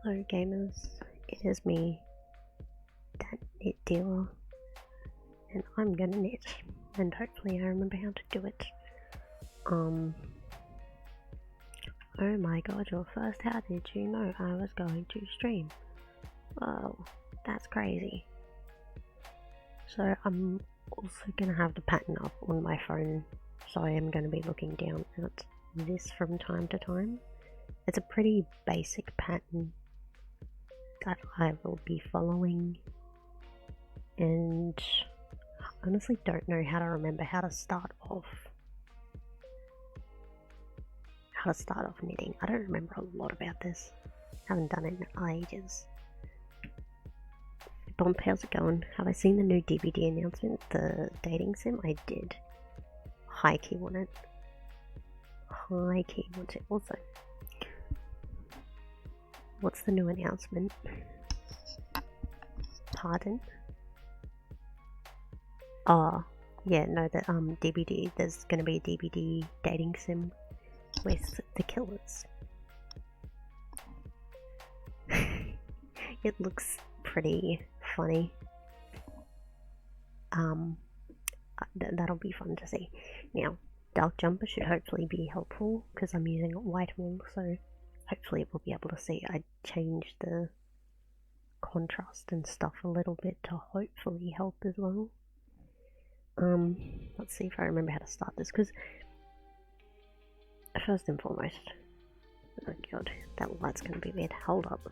Hello gamers, it is me, that knit dealer, and I'm gonna knit, and hopefully I remember how to do it. Oh my god, your first, how did you know I was going to stream? Whoa, that's crazy. So I'm also gonna have the pattern up on my phone, so I am gonna be looking down at this from time to time. It's a pretty basic pattern that I will be following, and I honestly don't know how to remember how to start off knitting. I don't remember a lot about this. Haven't done it in ages. Bomb, how's it going? Have I seen the new DVD announcement, the dating sim? I did. High key want it. High key want it. Also, what's the new announcement? Pardon? Oh, yeah, no, the DVD. There's gonna be a DVD dating sim with the killers. It looks pretty funny. That'll be fun to see. Now, dark jumper should hopefully be helpful because I'm using white wool, so hopefully it will be able to see. I changed the contrast and stuff a little bit to hopefully help as well. Let's see if I remember how to start this, because first and foremost, oh god, that light's gonna be weird. Hold up.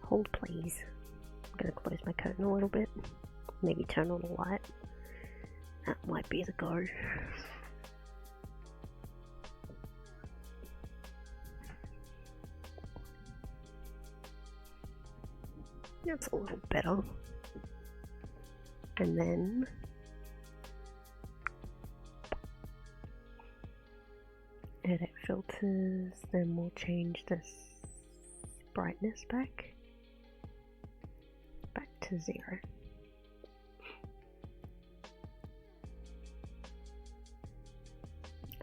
Hold please. I'm gonna close my curtain a little bit. Maybe turn on the light. That might be the go. That's a little better. And then edit filters, then we'll change this brightness back to 0.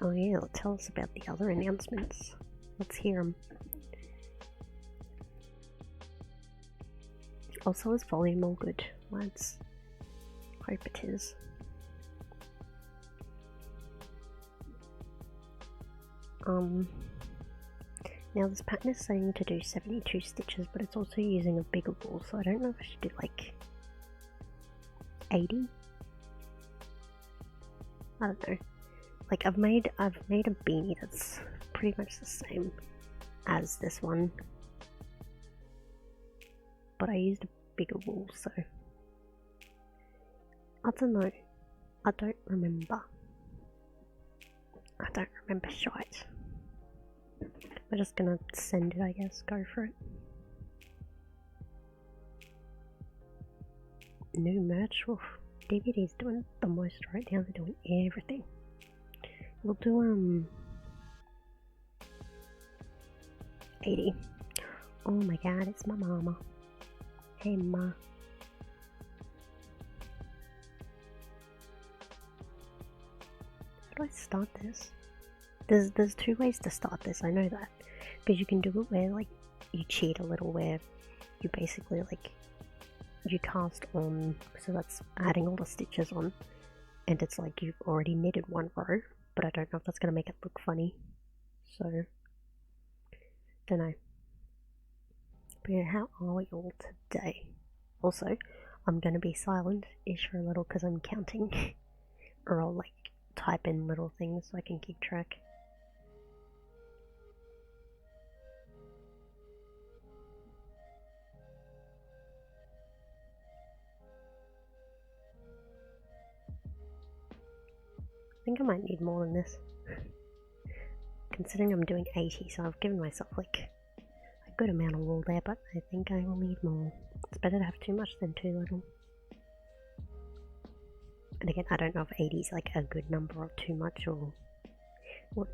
Oh yeah, tell us about the other announcements. Let's hear them. Also, is volume all good, lads? Hope it is. Now this pattern is saying to do 72 stitches, but it's also using a bigger wool, so I don't know if I should do like 80? I don't know. Like I've made a beanie that's pretty much the same as this one, but I used a bigger wool, so I don't know. I don't remember shite. We're just gonna send it, I guess. Go for it. New merch. Oof. DVD's doing the most right now. They're doing everything. We'll do 80. Oh my god, it's my mama. Hey ma. How do I start this? There's two ways to start this, I know that. Because you can do it where like you cheat a little, where you basically like you cast on, so that's adding all the stitches on, and it's like you've already knitted one row, but I don't know if that's gonna make it look funny. So don't know. But yeah, how are we all today? Also, I'm gonna be silent-ish for a little because I'm counting, or I'll like type in little things so I can keep track. I think I might need more than this. Considering I'm doing 80, so I've given myself like a good amount of wool there, but I think I will need more. It's better to have too much than too little. And again, I don't know if 80 is like a good number or too much, or what.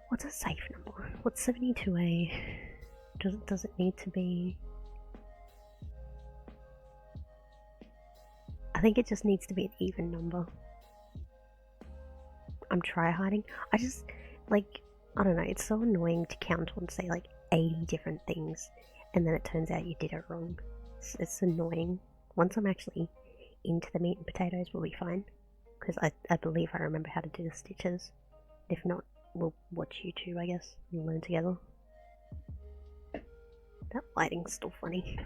What's a safe number? What's 72A? Does it need to be? I think it just needs to be an even number. I'm try hiding. I just like, I don't know, it's so annoying to count on, say like 80 different things, and then it turns out you did it wrong. It's annoying. Once I'm actually into the meat and potatoes, we'll be fine. Because I believe I remember how to do the stitches. If not, we'll watch YouTube, I guess, and learn together. That lighting's still funny.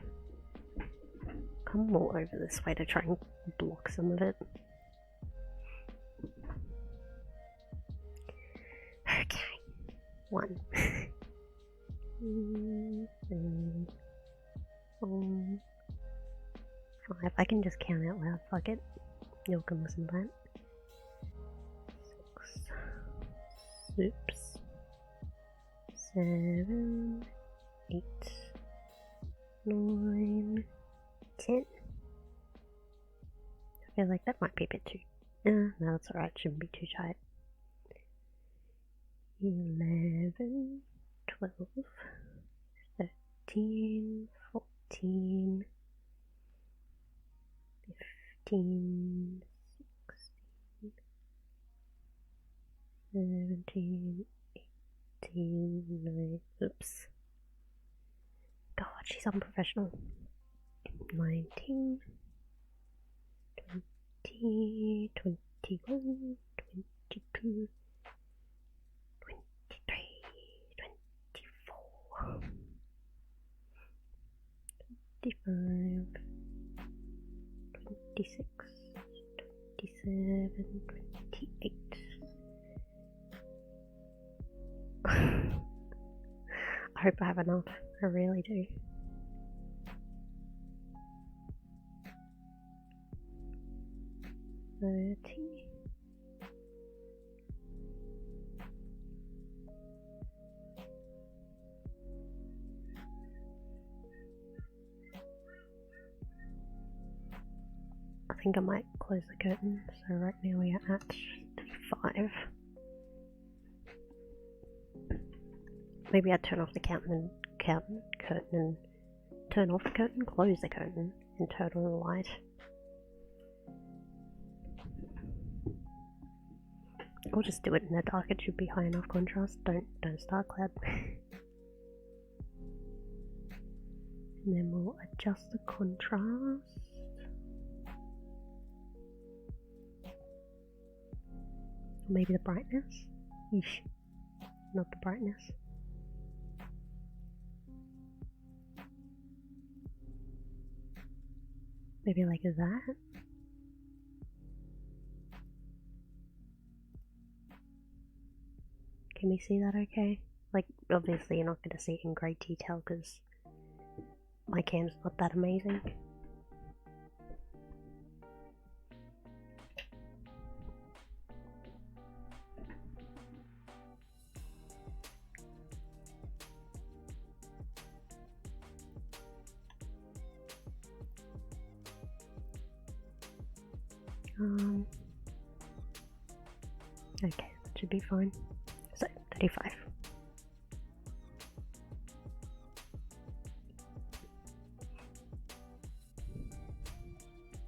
Come more over this way to try and block some of it. Okay. 1. 2, 3, 4, 5. I can just count out loud, fuck it. You can listen to that. 6. Oops. 7, 8, 9, 10. I feel like that might be a bit too... no, that's alright, shouldn't be too tight. 11, 12, 13, 14, 15, 16, 17, 18, 19, oops. God, she's unprofessional. 19, 20, 21, 22, 23, 24, 25, 26, 27, 28. I hope I have enough. I really do. $30. I think I might close the curtain. So right now we are at 5. Maybe I'd turn off the curtain and turn off the curtain, close the curtain, and turn on the light. Or just do it in the dark. It should be high enough contrast. Don't start cloud. And then we'll adjust the contrast. Maybe the brightness? Eesh. Not the brightness. Maybe like that? Can we see that okay? Like, obviously you're not going to see it in great detail because my cam's not that amazing. Okay, that should be fine. So, 35.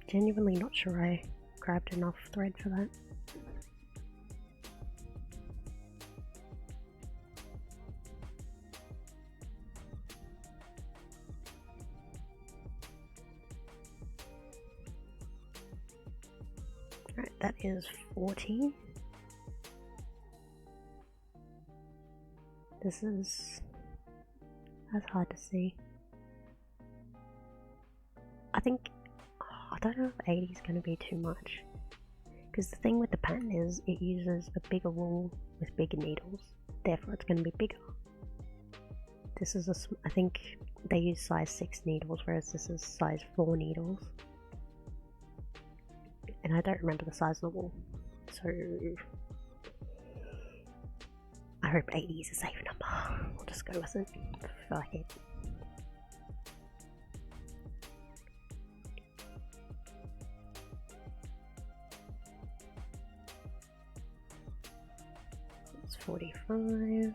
Genuinely not sure I grabbed enough thread for that. Alright, that is 40. That's hard to see. I don't know if 80 is going to be too much. Because the thing with the pattern is it uses a bigger wool with bigger needles. Therefore it's going to be bigger. This is I think they use size 6 needles, whereas this is size 4 needles. And I don't remember the size of the wool. So I hope 80 is a safe number. We'll just go with it. Fuck it. It's 45.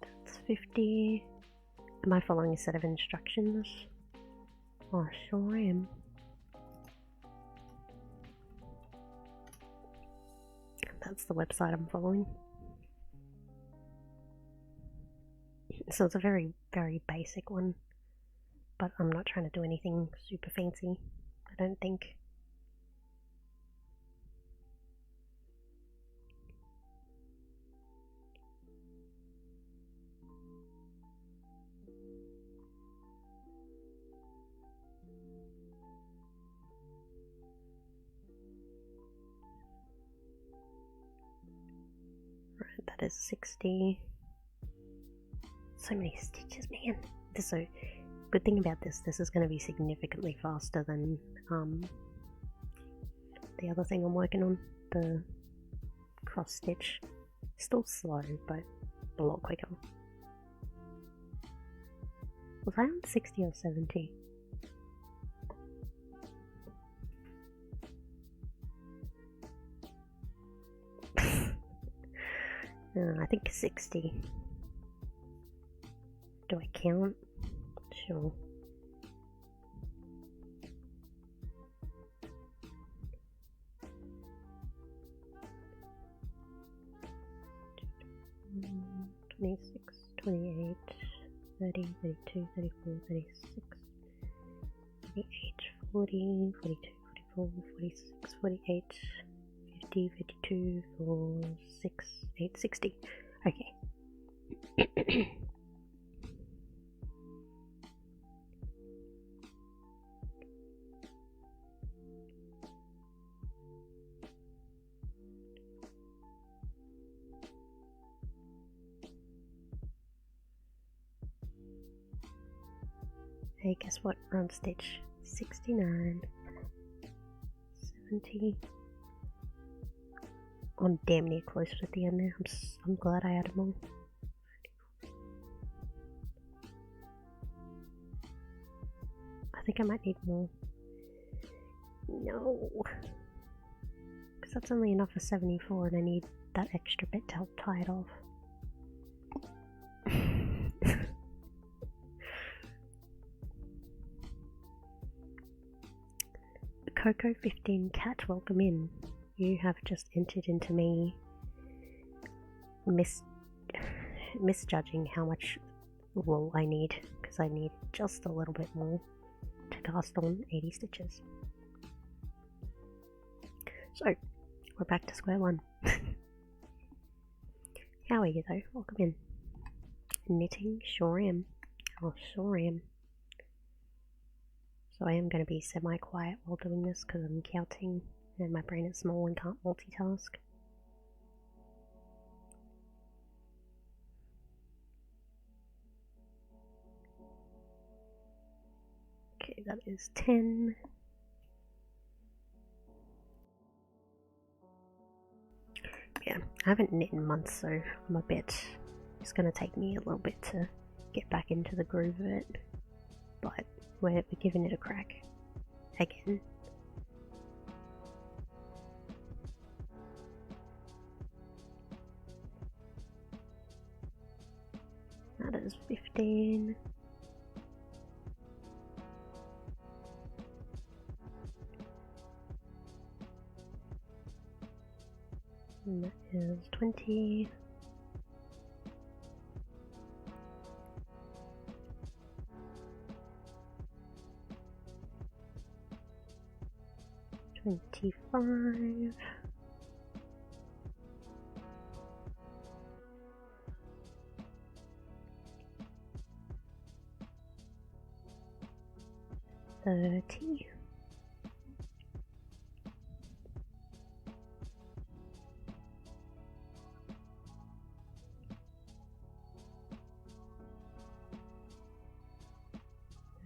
That's 50. Am I following a set of instructions? Oh, sure am. That's the website I'm following. So it's a very, very basic one. But I'm not trying to do anything super fancy, I don't think. Right, that is 60. So many stitches, man. So, good thing about this is going to be significantly faster than the other thing I'm working on, the cross stitch. Still slow, but a lot quicker. Was I on 60 or 70? I think 60. Do I count? Sure. Mm, 26, 28, 30, 32, 34, 36, 38, 40, 42, 44, 46, 48, 50, 52, 46, 8, 60. Okay. Hey, guess what? Run stitch 69, 70. I'm damn near close at the end there. I'm glad I added more. I think I might need more. No, because that's only enough for 74, and I need that extra bit to help tie it off. Coco15 Cat, welcome in. You have just entered into me misjudging how much wool I need, because I need just a little bit more to cast on 80 stitches. So, we're back to square one. How are you though? Welcome in. Knitting? Sure am. Oh, sure am. So I am going to be semi-quiet while doing this because I'm counting and my brain is small and can't multitask. Okay, that is 10. Yeah, I haven't knit in months, so I'm a bit... It's going to take me a little bit to get back into the groove of it, but we're giving it a crack again. That is 15. And that is 20. $25. $30.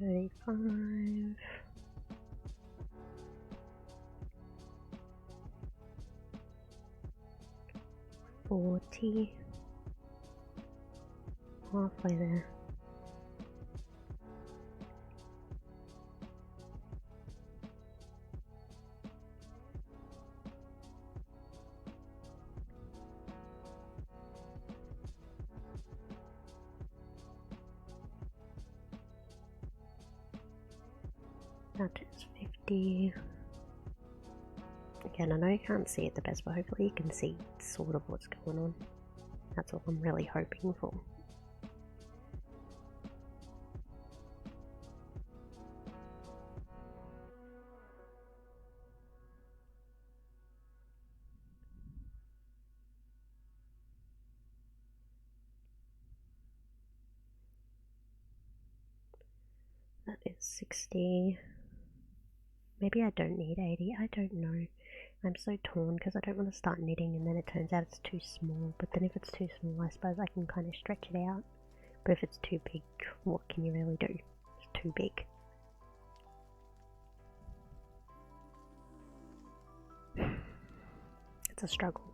$35. $40. Halfway there. That is 50. Okay, Again, I know you can't see it the best, but hopefully you can see sort of what's going on. That's what I'm really hoping for. That is 60. Maybe I don't need 80, I don't know. I'm so torn because I don't want to start knitting and then it turns out it's too small. But then if it's too small, I suppose I can kind of stretch it out. But if it's too big, what can you really do? It's too big. It's a struggle.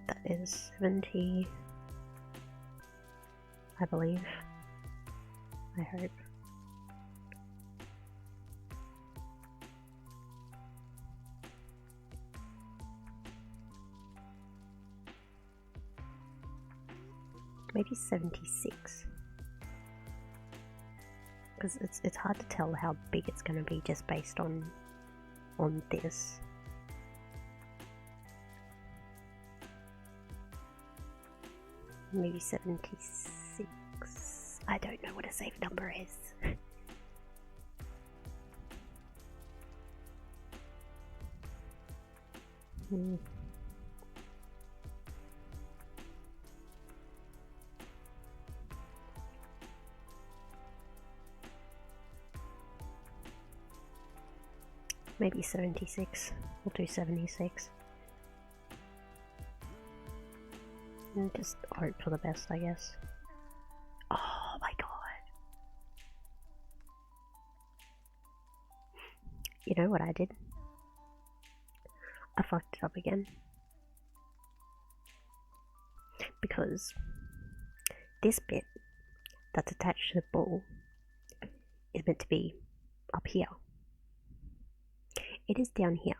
That is 70, I believe. I hope. Maybe 76. Because it's hard to tell how big it's going to be just based on this. Maybe 76. I don't know what a safe number is. Maybe 76. We'll do 76. And just hope for the best, I guess. Oh my god. You know what I did? I fucked it up again. Because this bit that's attached to the ball is meant to be up here. It is down here.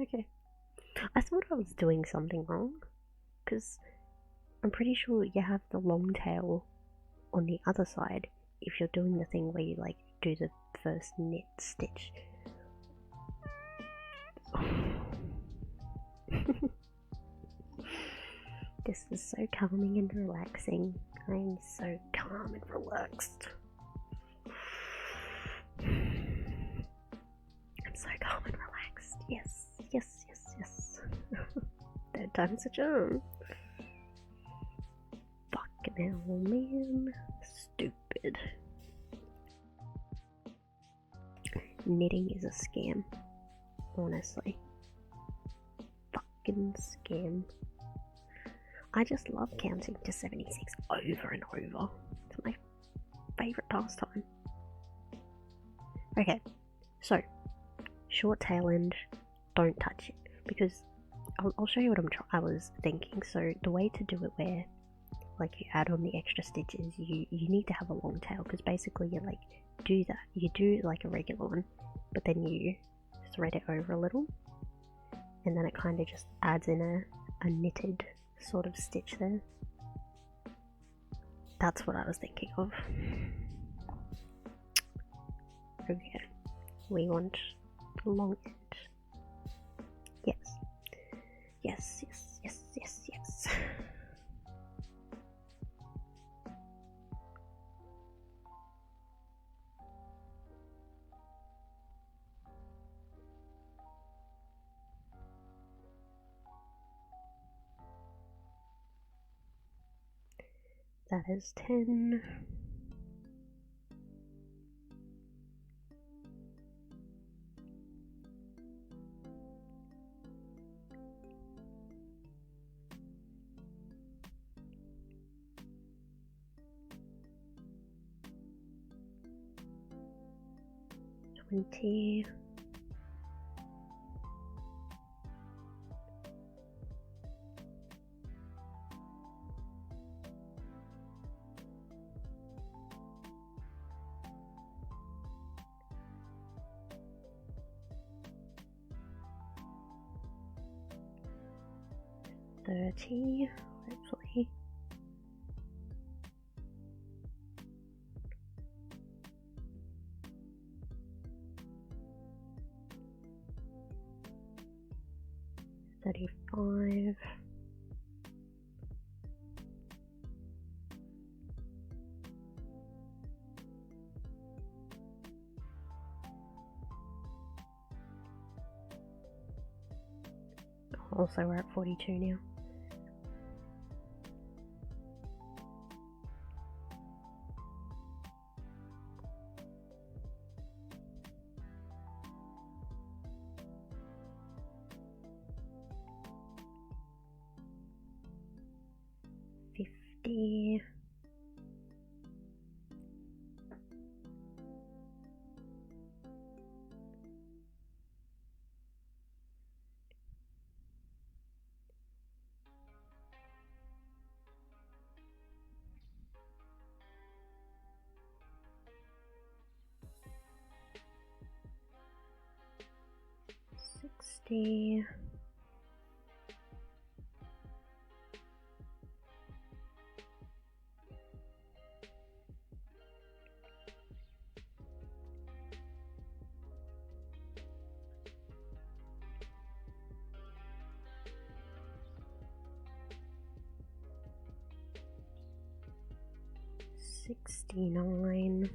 Okay. I thought I was doing something wrong, because I'm pretty sure you have the long tail on the other side if you're doing the thing where you like do the first knit stitch. This is so calming and relaxing. I am so calm and relaxed. I'm so calm and relaxed. Yes, yes, yes, yes. Third time's a charm. Fucking hell, man. Stupid. Knitting is a scam. Honestly. Fucking scam. I just love counting to 76 over and over. It's my favourite pastime. Okay, so short tail end, don't touch it, because I'll show you what I was thinking. So the way to do it where like you add on the extra stitches, you need to have a long tail, because basically you like do that. You do like a regular one, but then you thread it over a little, and then it kind of just adds in a knitted sort of stitch there. That's what I was thinking of. Okay, we want a long end. Yes. Yes, yes, yes, yes, yes. That is 10. $20. 30, hopefully. $35. Also, we're at 42 now. $50. $60. $69.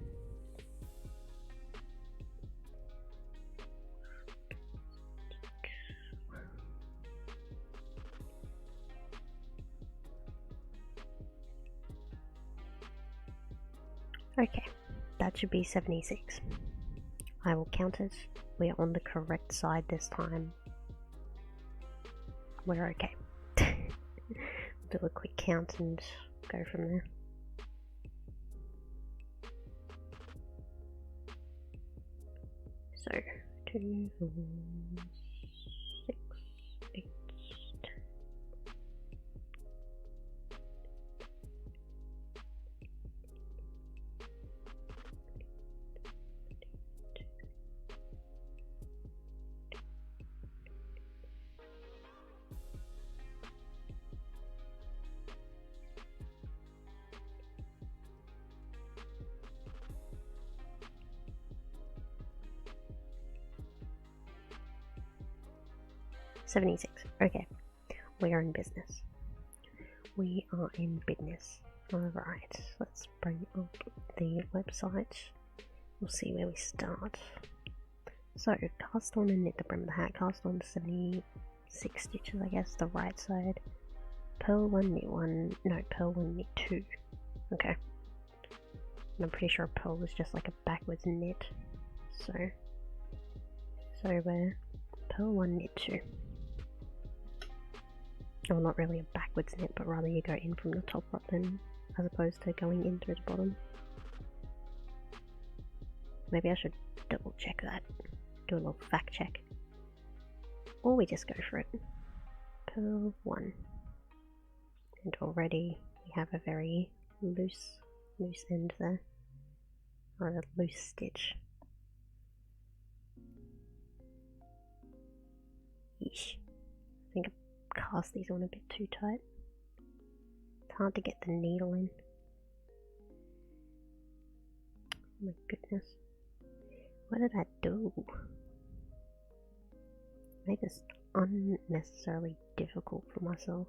Okay, that should be 76. I will count it. We are on the correct side this time. We're okay. Do a quick count and go from there. So, 2, 4, 6, 8, 10. $76. Okay, we are in business. We are in business. Alright, let's bring up the website. We'll see where we start. So, cast on and knit the brim of the hat. Cast on 76 stitches, I guess, the right side. Purl 1, knit 1. No, purl 1, knit 2. Okay. And I'm pretty sure purl is just like a backwards knit. So we're purl 1, knit 2. Well, not really a backwards knit, but rather you go in from the top up then, as opposed to going in through the bottom. Maybe I should double check that. Do a little fact check. Or we just go for it. Purl 1. And already we have a very loose end there. Or a loose stitch. Yeesh. I think I cast these on a bit too tight. It's hard to get the needle in. Oh my goodness. What did I do? I made this unnecessarily difficult for myself.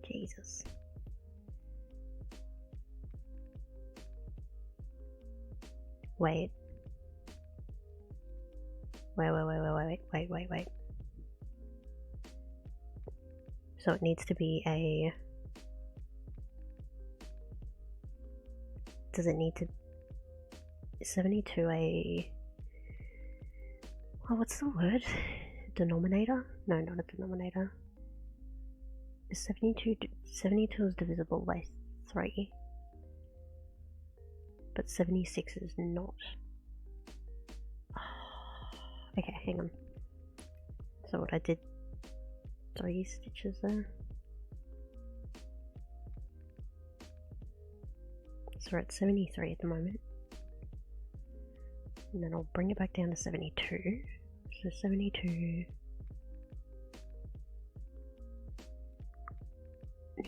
Jesus. Wait. Wait. So it needs to be a... Does it need to... 72 a... Oh, what's the word? Denominator? No, not a denominator. 72 is divisible by 3. But 76 is not. Okay, hang on. So what I did... 3 stitches there. So we're at 73 at the moment. And then I'll bring it back down to 72. So 72.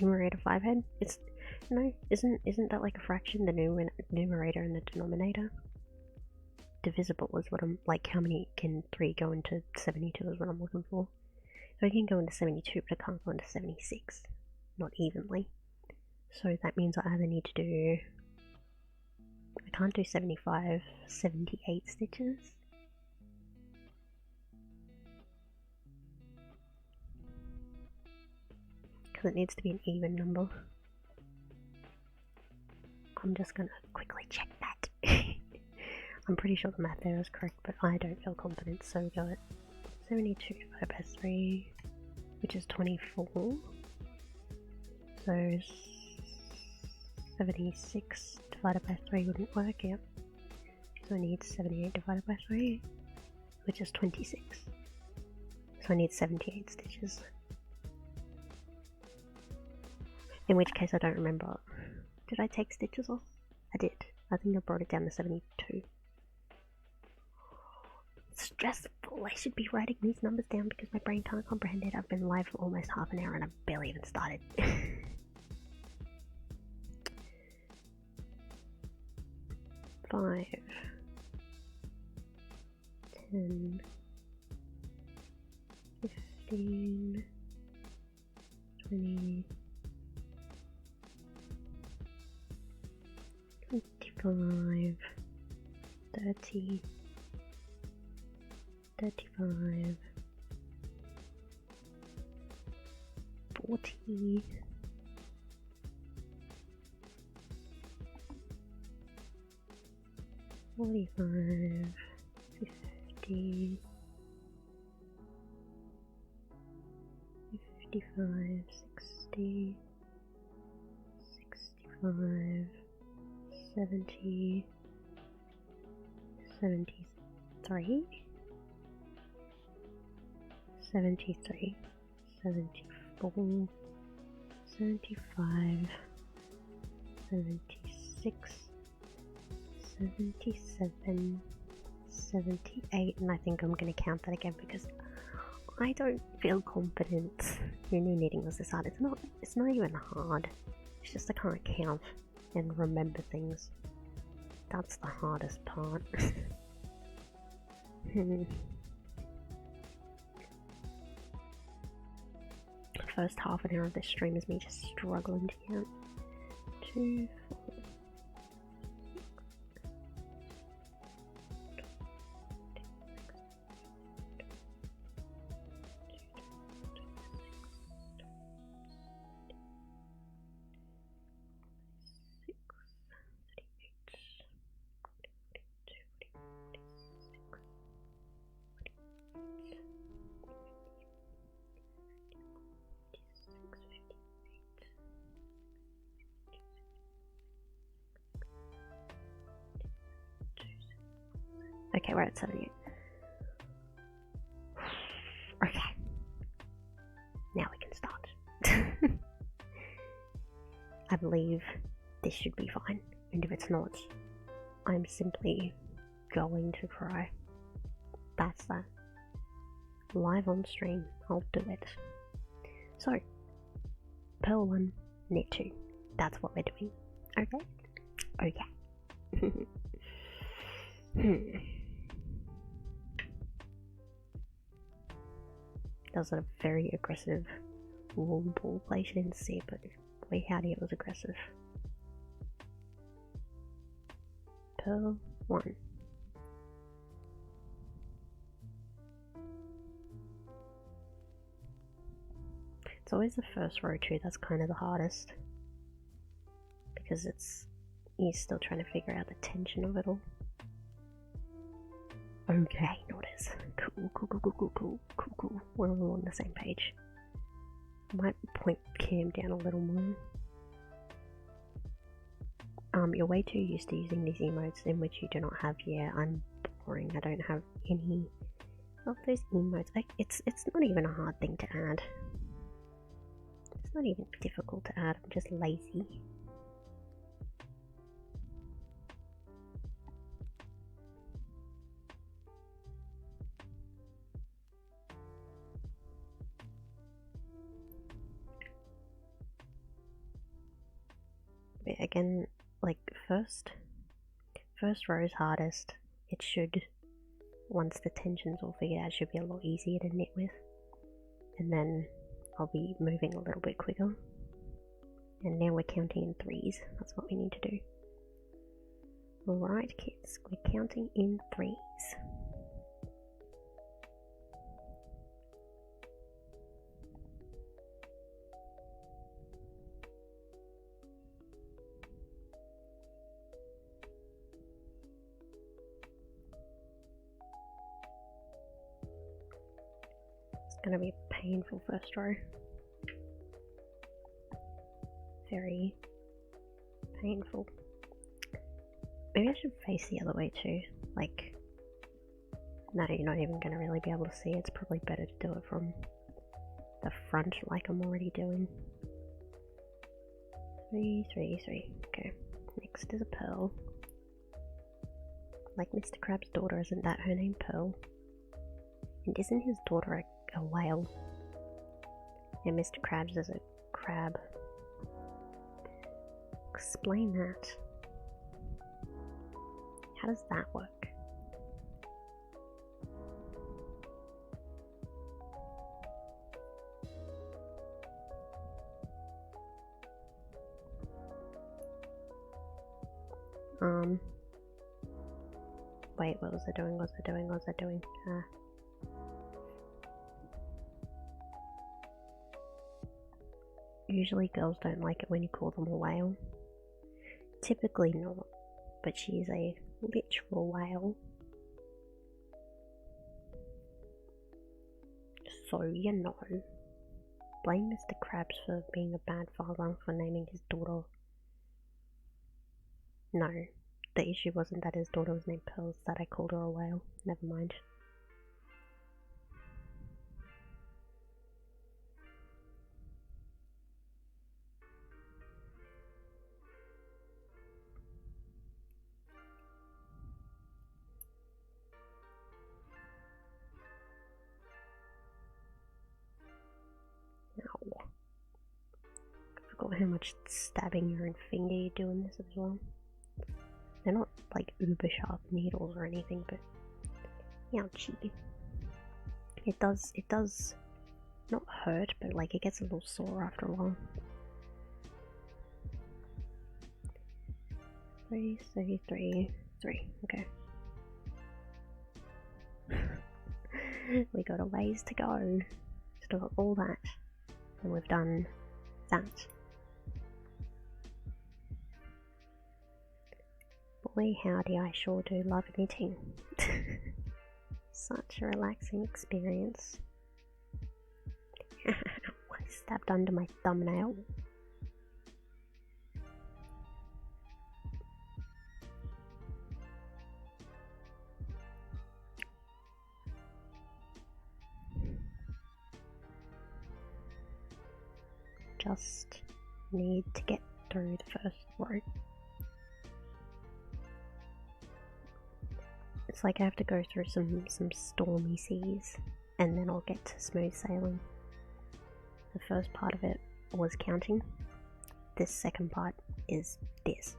Numerator 5 head? It's no, isn't that like a fraction? The numerator and the denominator? Divisible is what I'm like. How many can 3 go into 72 is what I'm looking for. So I can go into 72, but I can't go into 76. Not evenly. So that means I either need to do... I can't do 75, 78 stitches. Because it needs to be an even number. I'm just gonna quickly check that. I'm pretty sure the math there is correct, but I don't feel confident, so we got 72 divided by 3, which is 24. So 76 divided by 3 wouldn't work, yep. So I need 78 divided by 3, which is 26. So I need 78 stitches. In which case I don't remember. Did I take stitches off? I did. I think I brought it down to 72. It's stressful. I should be writing these numbers down because my brain can't comprehend it. I've been live for almost half an hour and I've barely even started. 5, 10, 15, 20, 25, 30, 35, 40, 45, 50, 55, 60, 65, 70, 73, 73, 74, 75, 76, 77, 78, and I think I'm going to count that again because I don't feel confident. Your new knitting was this hard. It's not even hard. It's just I can't count and remember things. That's the hardest part. First half an hour of this stream is me just struggling to count. 2, 4, okay, we're at 78. Okay. Now we can start. I believe this should be fine, and if it's not, I'm simply going to cry. That's that. Live on stream, I'll do it. So, purl 1, knit 2. That's what we're doing. Okay? Okay. That was a very aggressive wool ball play. She didn't see it, but boy howdy, it was aggressive. Purl 1. It's always the first row too, that's kind of the hardest. Because you're still trying to figure out the tension of it all. Okay, notice. Cool. We're all on the same page. I might point Cam down a little more. You're way too used to using these emotes in which you do not have, yeah, I'm boring. I don't have any of those emotes. It's not even a hard thing to add. It's not even difficult to add, I'm just lazy. again, like first row is hardest. It should, once the tension's all figured out, should be a lot easier to knit with. And then I'll be moving a little bit quicker. And now we're counting in threes. That's what we need to do. Alright kids, we're counting in threes. It's gonna be a painful first row. Very painful. Maybe I should face the other way too. Like, no, you're not even gonna really be able to see. It's probably better to do it from the front like I'm already doing. 3, 3, 3. Okay, next is a Pearl. Like Mr. Crab's daughter, isn't that her name, Pearl? And isn't his daughter a whale? And Mr. Krabs is a crab. Explain that. How does that work? Wait, what was I doing? Usually girls don't like it when you call them a whale. Typically not, but she is a literal whale. So, you know. Blame Mr. Krabs for being a bad father for naming his daughter. No, the issue wasn't that his daughter was named Pearl, it's that I called her a whale. Never mind. Ow. I forgot how much stabbing your own finger you do in this as well. They're not like uber sharp needles or anything, but ouchie. It does not hurt, but like it gets a little sore after a while. 3, 3, 3, 3. Okay. We got a ways to go. Still got all that, and we've done that. Boy howdy, I sure do love knitting. Such a relaxing experience. I stabbed under my thumbnail. Just need to get through the first row. It's like I have to go through some stormy seas, and then I'll get to smooth sailing. The first part of it was counting. This second part is this.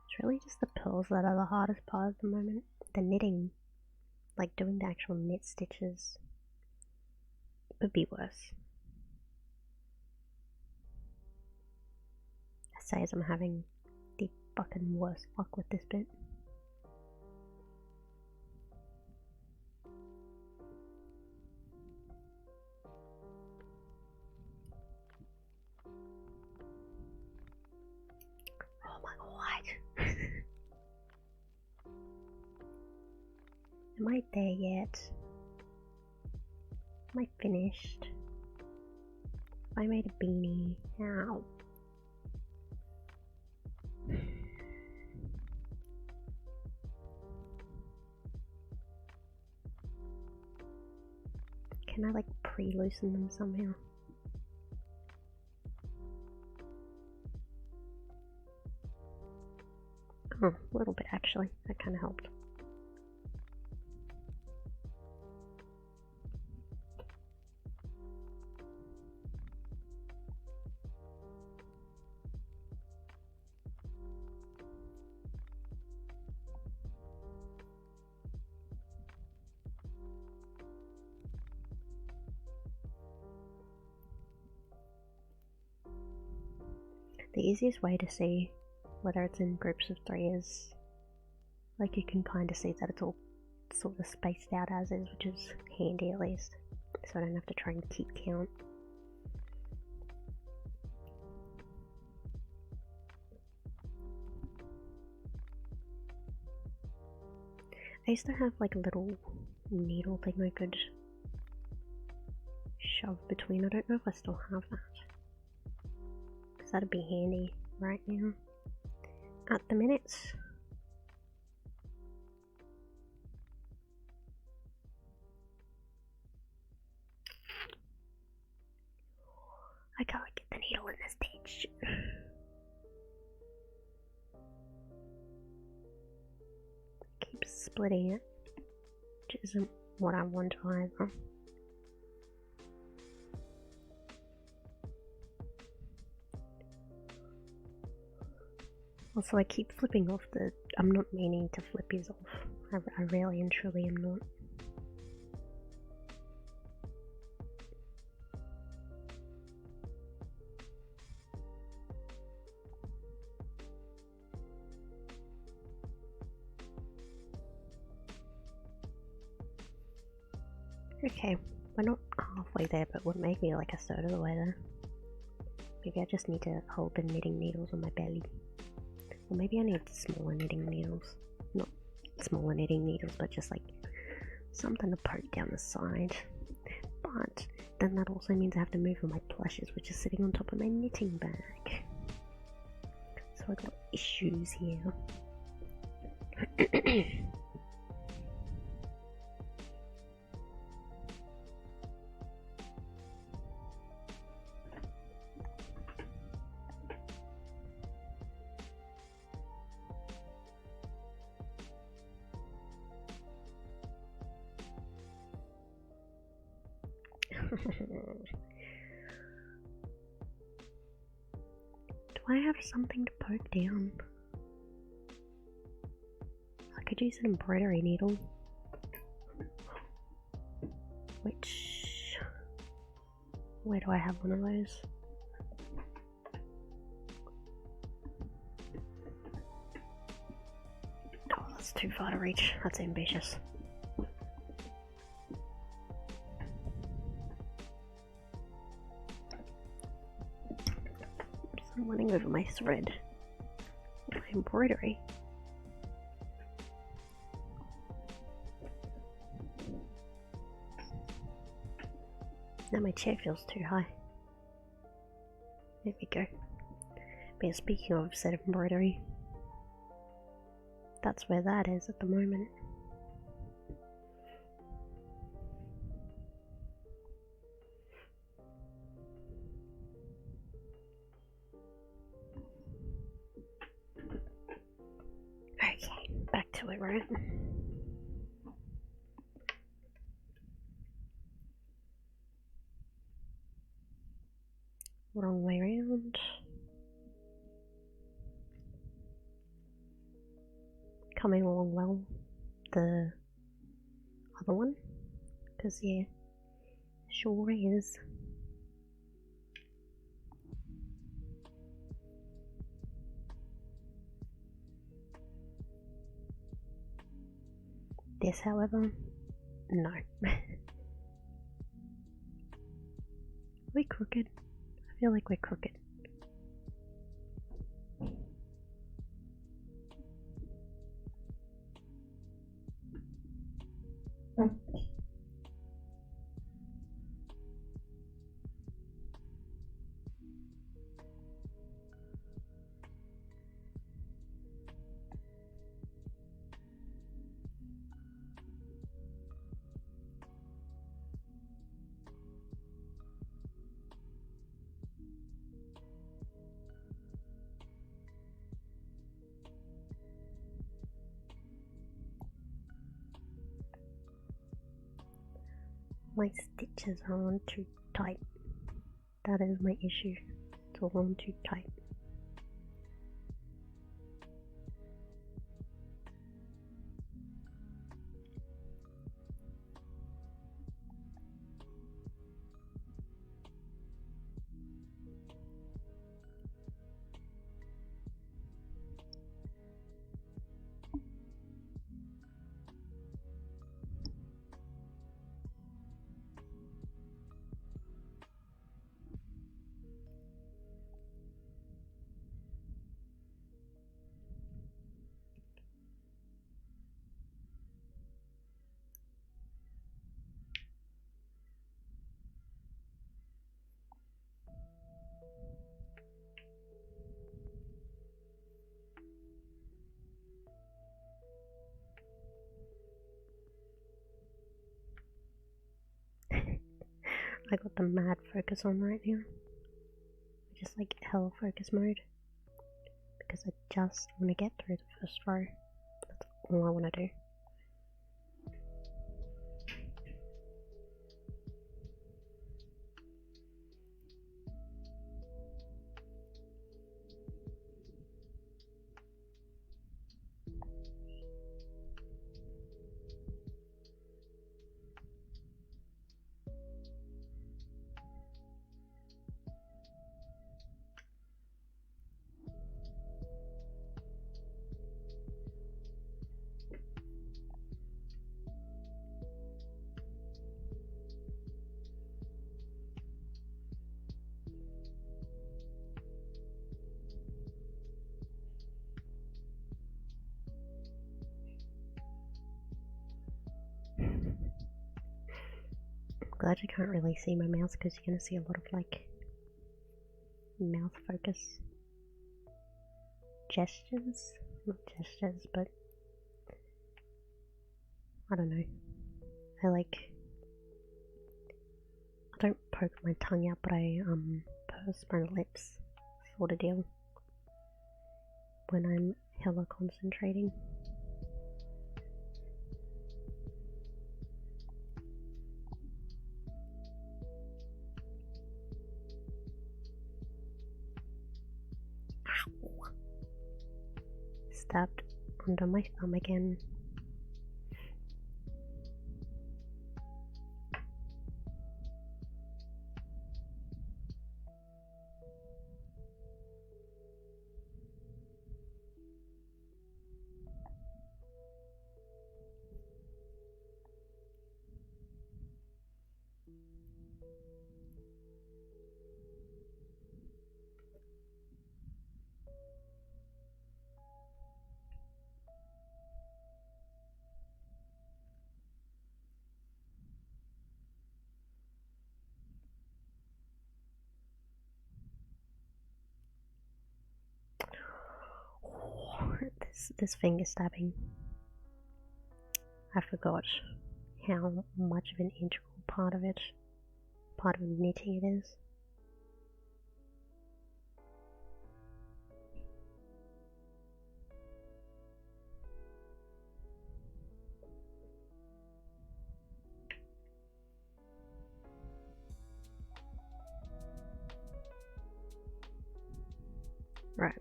It's really just the pearls that are the hardest part at the moment. The knitting, like doing the actual knit stitches, would be worse. I say as I'm having the fucking worst luck with this bit. Oh my god. Am I there yet? am I finished? I made a beanie. Ow. Can I like pre-loosen them somehow? Oh, a little bit actually. That kind of helped. The easiest way to see whether it's in groups of 3 is, like, you can kind of see that it's all sort of spaced out as is, which is handy at least, so I don't have to try and keep count. I used to have like a little needle thing I could shove between. I don't know if I still have that, because that'd be handy right now. At the minute, I can't get the needle in this stitch. Keep splitting it, which isn't what I want either. Also, I keep flipping off the... I'm not meaning to flip his off. I really and truly am not. Okay, we're not halfway there, but we're maybe like a third of the way there. Maybe I just need to hold the knitting needles on my belly. Or maybe I need smaller knitting needles. Not smaller knitting needles, but just like something to poke down the side. But then that also means I have to move all my plushes, which is sitting on top of my knitting bag. So I've got issues here. Do I have something to poke down? I could use an embroidery needle. Where do I have one of those? Oh, that's too far to reach. That's ambitious. I'm running over my thread. My embroidery. Now my chair feels too high. There we go. But speaking of set of embroidery, that's where that is at the moment. Okay, back to it, right? Wrong way around. Coming along well, the other one, because yeah, sure is. This, however, no. Are we crooked? I feel like we're crooked. My stitches are on too tight. That is my issue. It's all on too tight. I got the mad focus on right now. Just like hell focus mode. Because I just want to get through the first row. That's all I want to do. I'm glad you can't really see my mouse because you're going to see a lot of like mouth focus gestures. Not gestures, but I don't know. I don't poke my tongue out, but I purse my lips sort of deal when I'm hella concentrating. Ow. Stabbed under my thumb again. This finger stabbing. I forgot how much of an integral part of knitting it is. Right,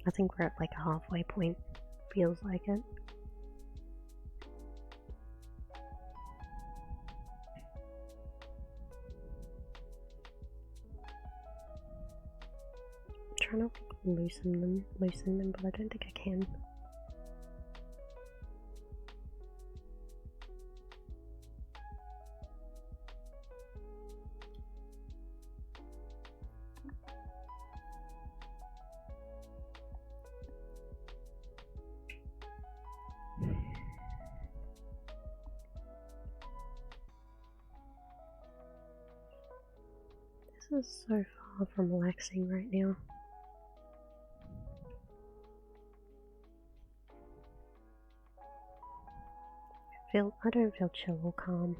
I think we're at like a halfway point. Feels like it. I'm trying to loosen them, but I don't think I can. This is so far from relaxing right now. I don't feel chill or calm.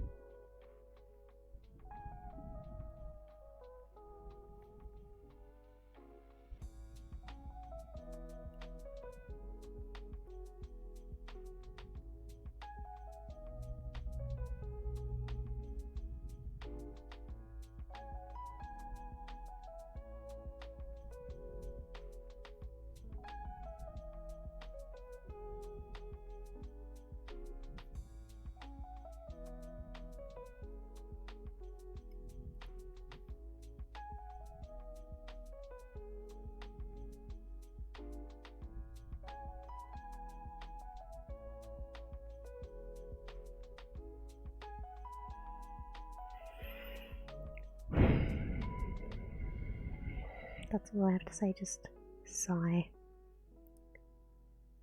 That's all I have to say, just sigh.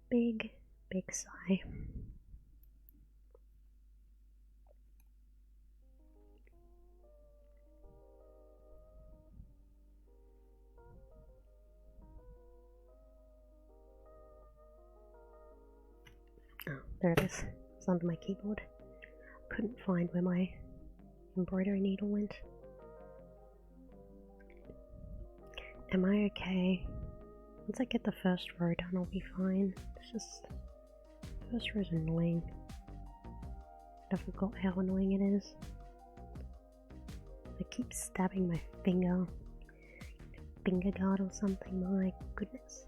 Big, big sigh. Oh, there it is. It's under my keyboard. Couldn't find where my embroidery needle went. Am I okay? Once I get the first row done, I'll be fine. It's just... the first row is annoying. I forgot how annoying it is. I keep stabbing my finger. Finger guard or something, my goodness.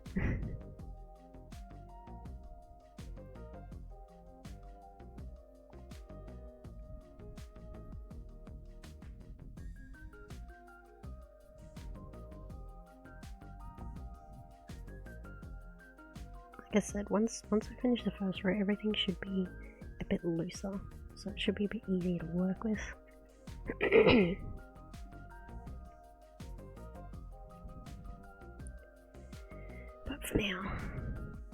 Like I said, once I finish the first row, everything should be a bit looser, so it should be a bit easier to work with. But for now,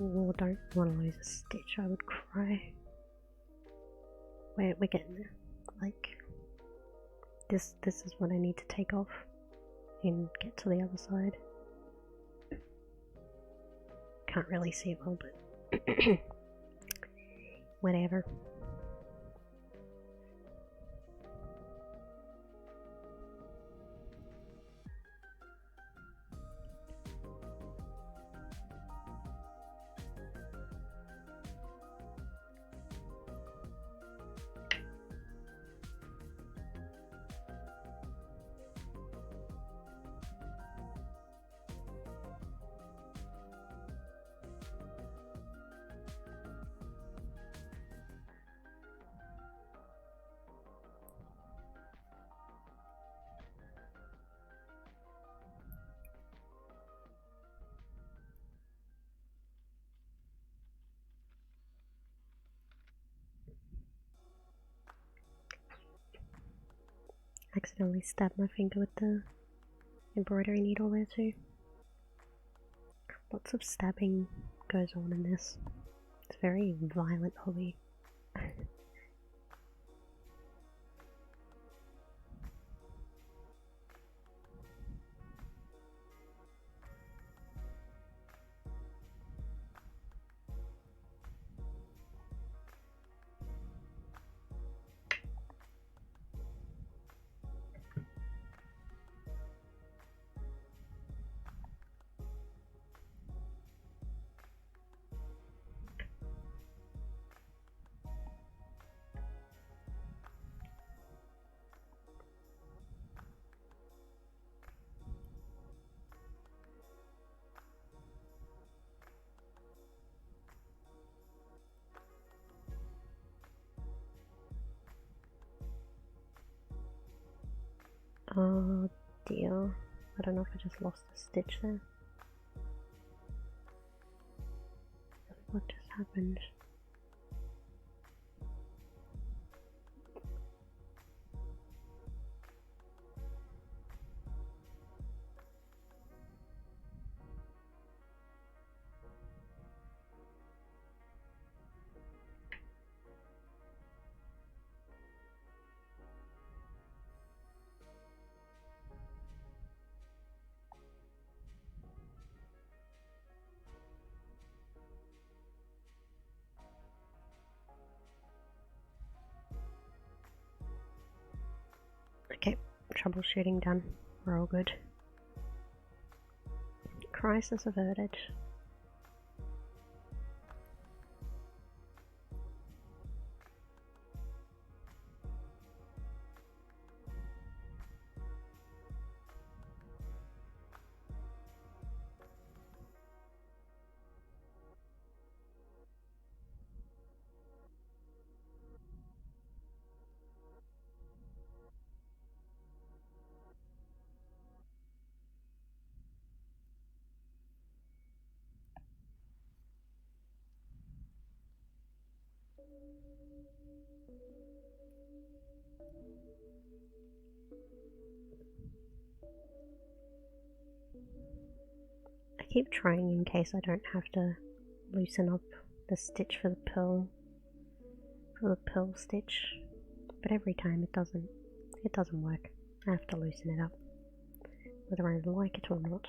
oh, don't want to lose a stitch, I would cry. We're getting there. Like, this is what I need to take off and get to the other side. Can't really see it well, but whatever. Accidentally stabbed my finger with the embroidery needle there too. Lots of stabbing goes on in this. It's a very violent hobby. Oh dear, I don't know if I just lost a stitch there. What just happened? Okay, troubleshooting done. We're all good. Crisis averted. I keep trying in case I don't have to loosen up the stitch for the pearl stitch, but every time it doesn't work. I have to loosen it up, whether I like it or not.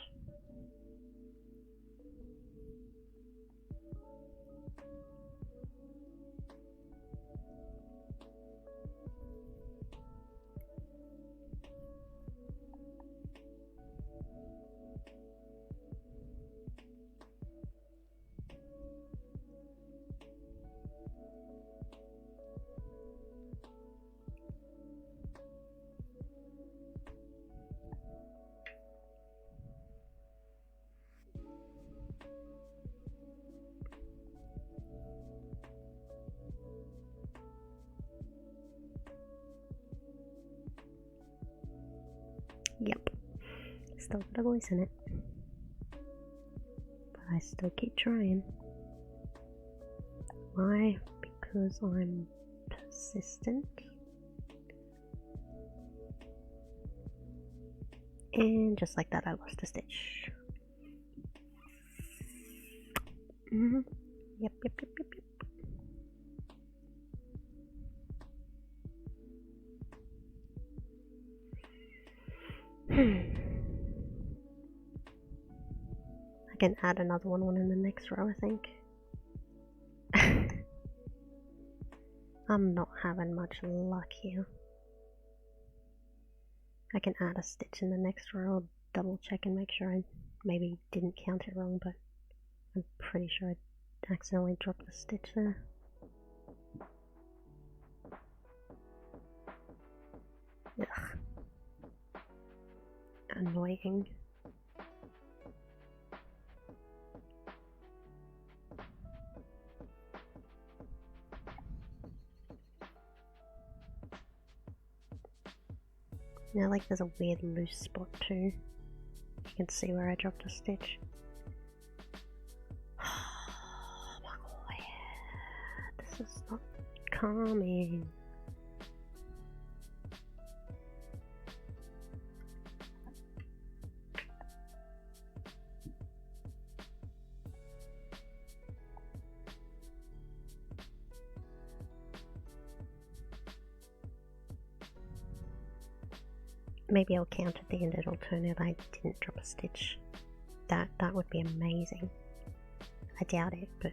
Yep, still got a voice in it, but I still keep trying. Why? Because I'm persistent. And just like that, I lost a stitch. Yep. I can add another one in the next row, I think. I'm not having much luck here. I can add a stitch in the next row, I'll double check and make sure I maybe didn't count it wrong, but I'm pretty sure I accidentally dropped the stitch there. Ugh. Annoying. Now, like, there's a weird loose spot too. You can see where I dropped a stitch. Oh my god, this is not calming. Maybe I'll count at the end, it'll turn out I didn't drop a stitch. That would be amazing. I doubt it, but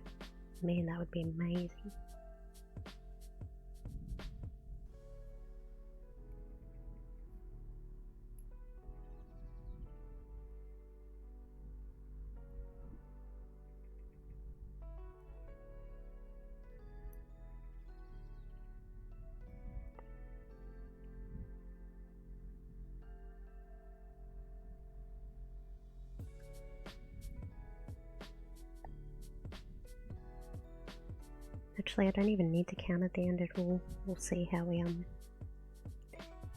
man, that would be amazing. Actually, I don't even need to count at the end. We'll see how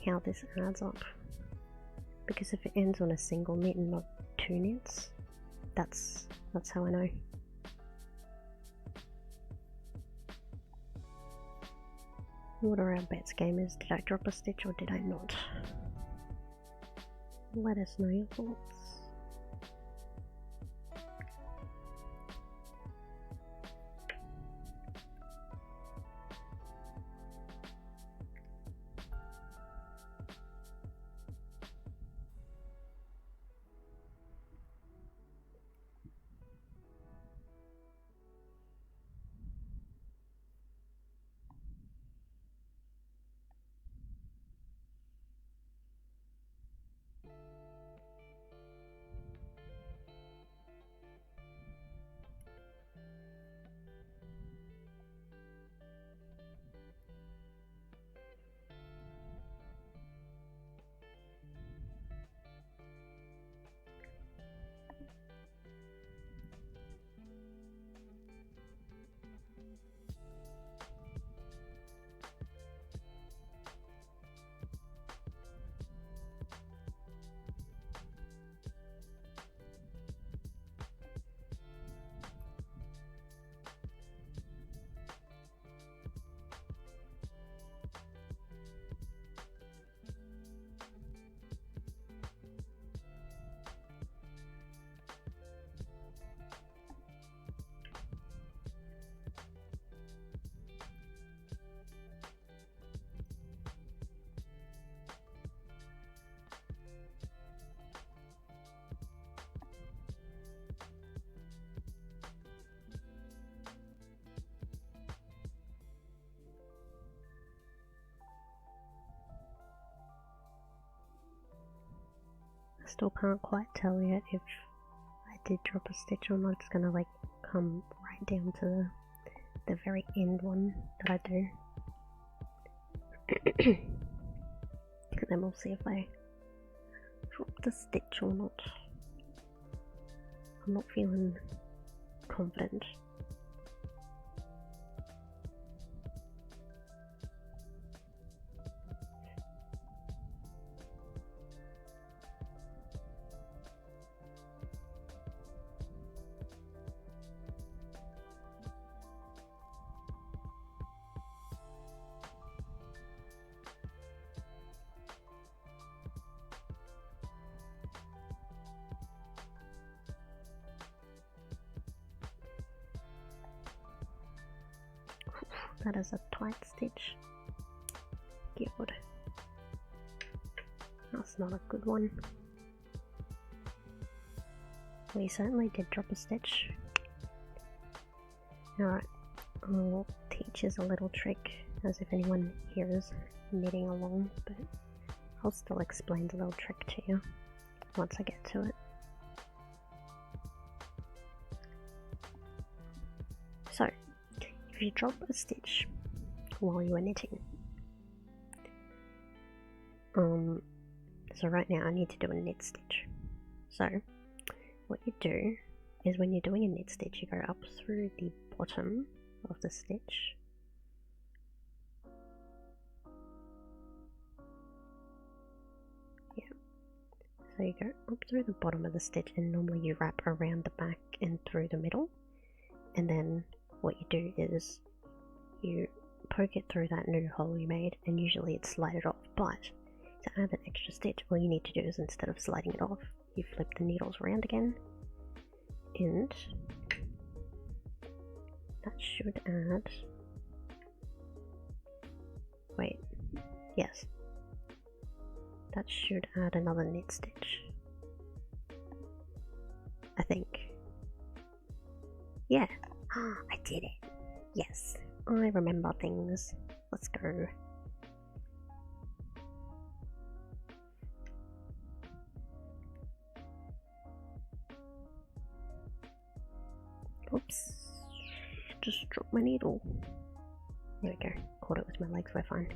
how this adds up. Because if it ends on a single knit and not two knits, that's how I know. What are our bets, gamers? Did I drop a stitch or did I not? Let us know your thoughts. I still can't quite tell yet if I did drop a stitch or not. It's gonna like come right down to the very end one that I do. And then we'll see if I drop the stitch or not. I'm not feeling confident. That is a tight stitch. Good. That's not a good one. We certainly did drop a stitch. Alright, I'll teach us a little trick, as if anyone here is knitting along, but I'll still explain the little trick to you once I get to it. So, if you drop a stitch while you are knitting, so right now I need to do a knit stitch. So, what you do is when you're doing a knit stitch, you go up through the bottom of the stitch. Yeah. So you go up through the bottom of the stitch, and normally you wrap around the back and through the middle, and then what you do is you poke it through that new hole you made, and usually it's slided off, but to add an extra stitch, all you need to do is, instead of sliding it off, you flip the needles around again, and that should add, wait, yes, that should add another knit stitch, I think. Yeah, I did it. Yes, I remember things. Let's go. Oops, just dropped my needle. There we go, caught it with my legs, we're fine.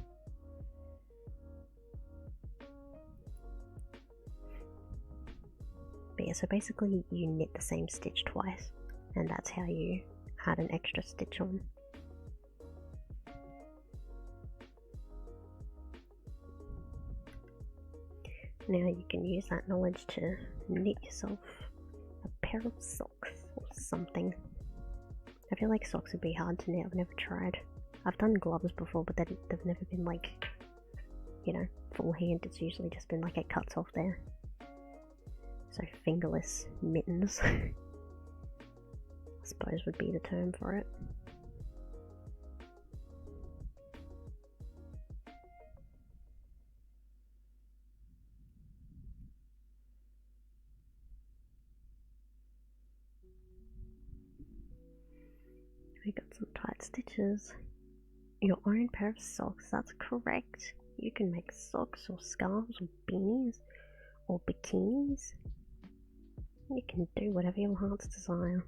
But yeah, so basically you knit the same stitch twice, and that's how you add an extra stitch on. Now you can use that knowledge to knit yourself a pair of socks or something. I feel like socks would be hard to knit, I've never tried. I've done gloves before, but they've never been like, you know, full hand. It's usually just been like it cuts off there. So fingerless mittens, I suppose would be the term for it. We got some tight stitches. Your own pair of socks, that's correct. You can make socks or scarves or beanies or bikinis. You can do whatever your heart's desire.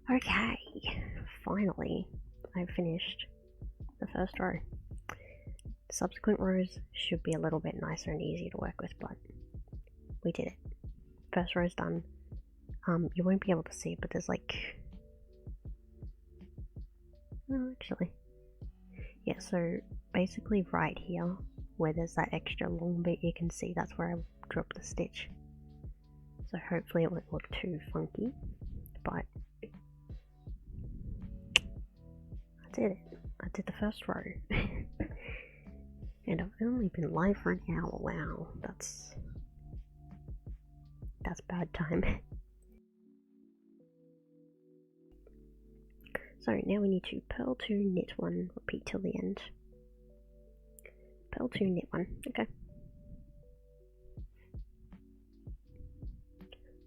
Okay, finally I've finished the first row. Subsequent rows should be a little bit nicer and easier to work with, but we did it. First row's done. You won't be able to see it, but there's like, oh, actually, yeah, so basically right here where there's that extra long bit, you can see that's where I dropped the stitch. So hopefully it won't look too funky, but I did it. I did the first row. And I've only been live for an hour. Wow, that's bad time. So now we need to purl 2, knit 1, repeat till the end. Purl 2, knit 1, okay.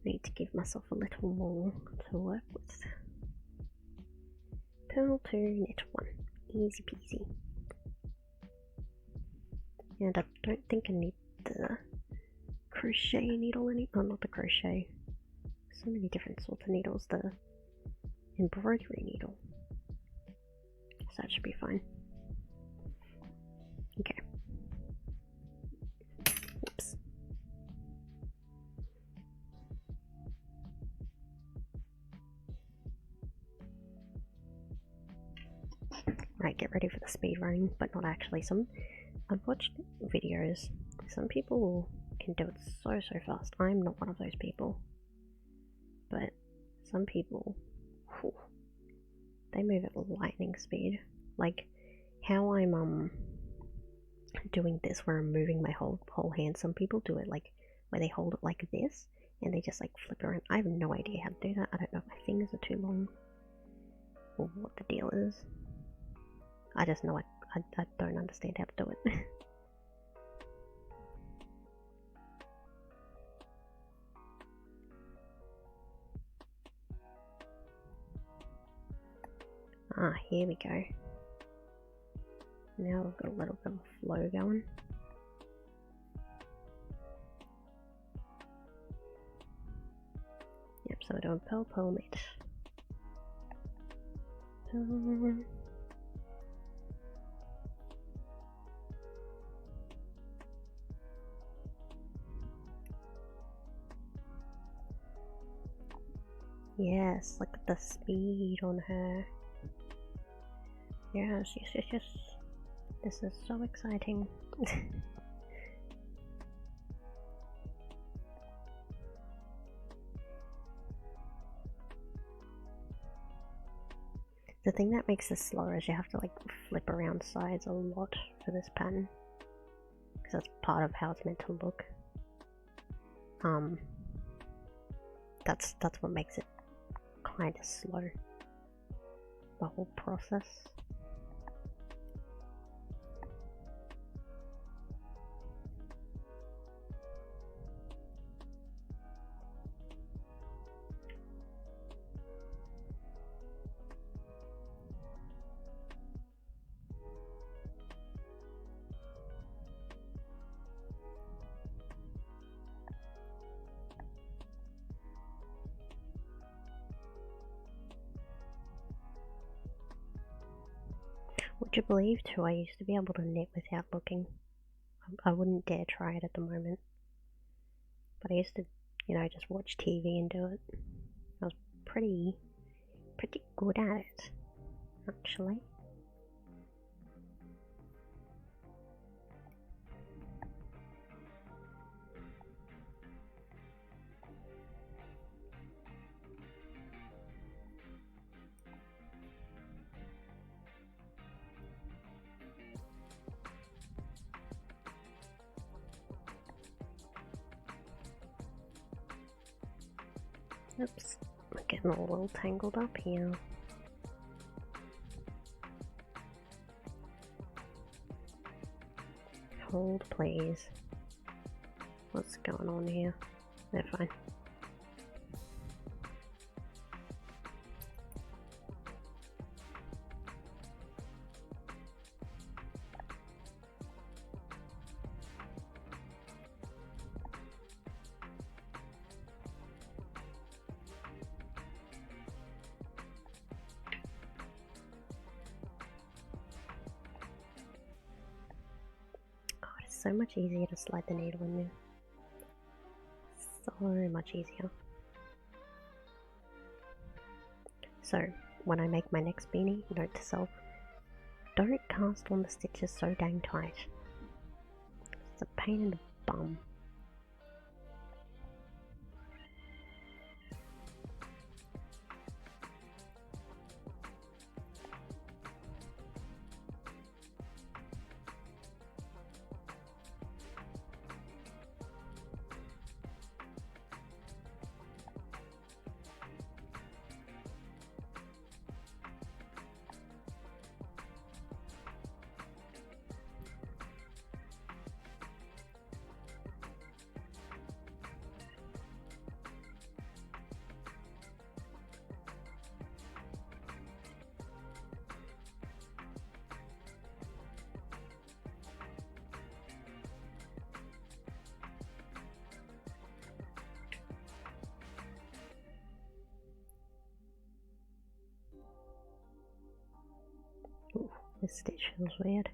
Need to give myself a little more to work with. Purl 2, knit 1, easy peasy. And I don't think I need the crochet needle oh, not the crochet. So many different sorts of needles. The embroidery needle. So that should be fine. Okay. Whoops. Right, get ready for the speed running, but not actually. I've watched videos. Some people can do it so fast. I'm not one of those people. But some people, whew, they move at lightning speed. Like how I'm doing this where I'm moving my whole hand. Some people do it like where they hold it like this and they just like flip around. I have no idea how to do that. I don't know if my fingers are too long or what the deal is. I just know I don't understand how to do it. Ah, here we go. Now we've got a little bit of a flow going. Yep, so we're doing pearl knit. Yes, look at the speed on her. Yes. This is so exciting. The thing that makes this slower is you have to like flip around sides a lot for this pattern. Because that's part of how it's meant to look. That's what makes it kind of slow. The whole process. Would you believe too, I used to be able to knit without looking. I wouldn't dare try it at the moment. But I used to, just watch TV and do it. I was pretty good at it, actually. Oops, I'm getting a little tangled up here. Hold, please. What's going on here? They're fine. So much easier to slide the needle in there. So much easier. So, when I make my next beanie, note to self, don't cast on the stitches so dang tight. It's a pain in the bum. This stitch feels weird.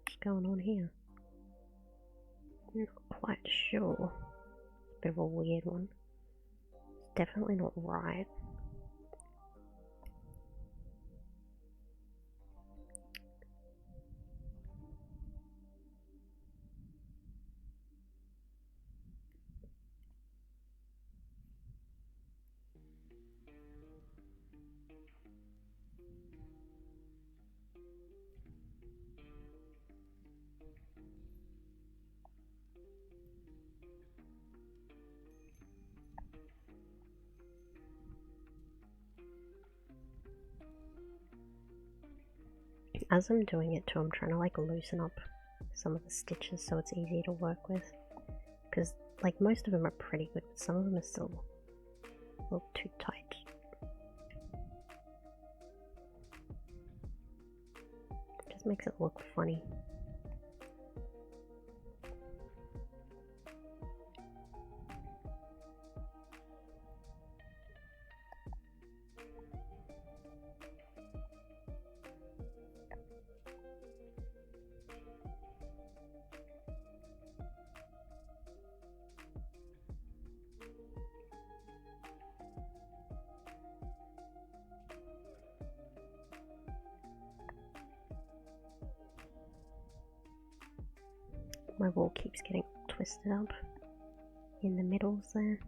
What's going on here? Not quite sure. It's a bit of a weird one. It's definitely not right. As I'm doing it too, I'm trying to like loosen up some of the stitches so it's easier to work with. Because like most of them are pretty good, but some of them are still a little too tight. It just makes it look funny. My wool keeps getting twisted up in the middles there.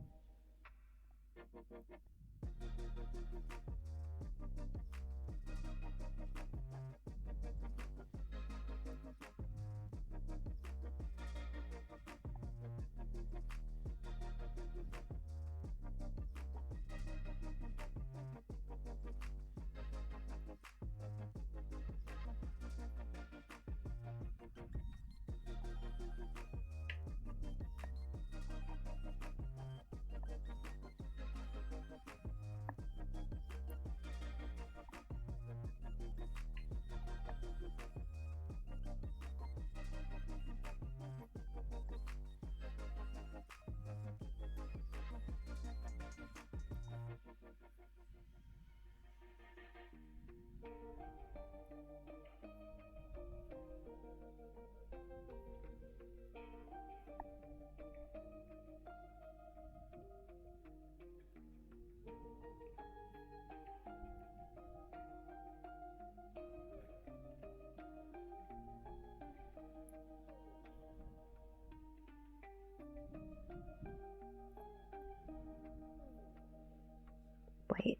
Wait.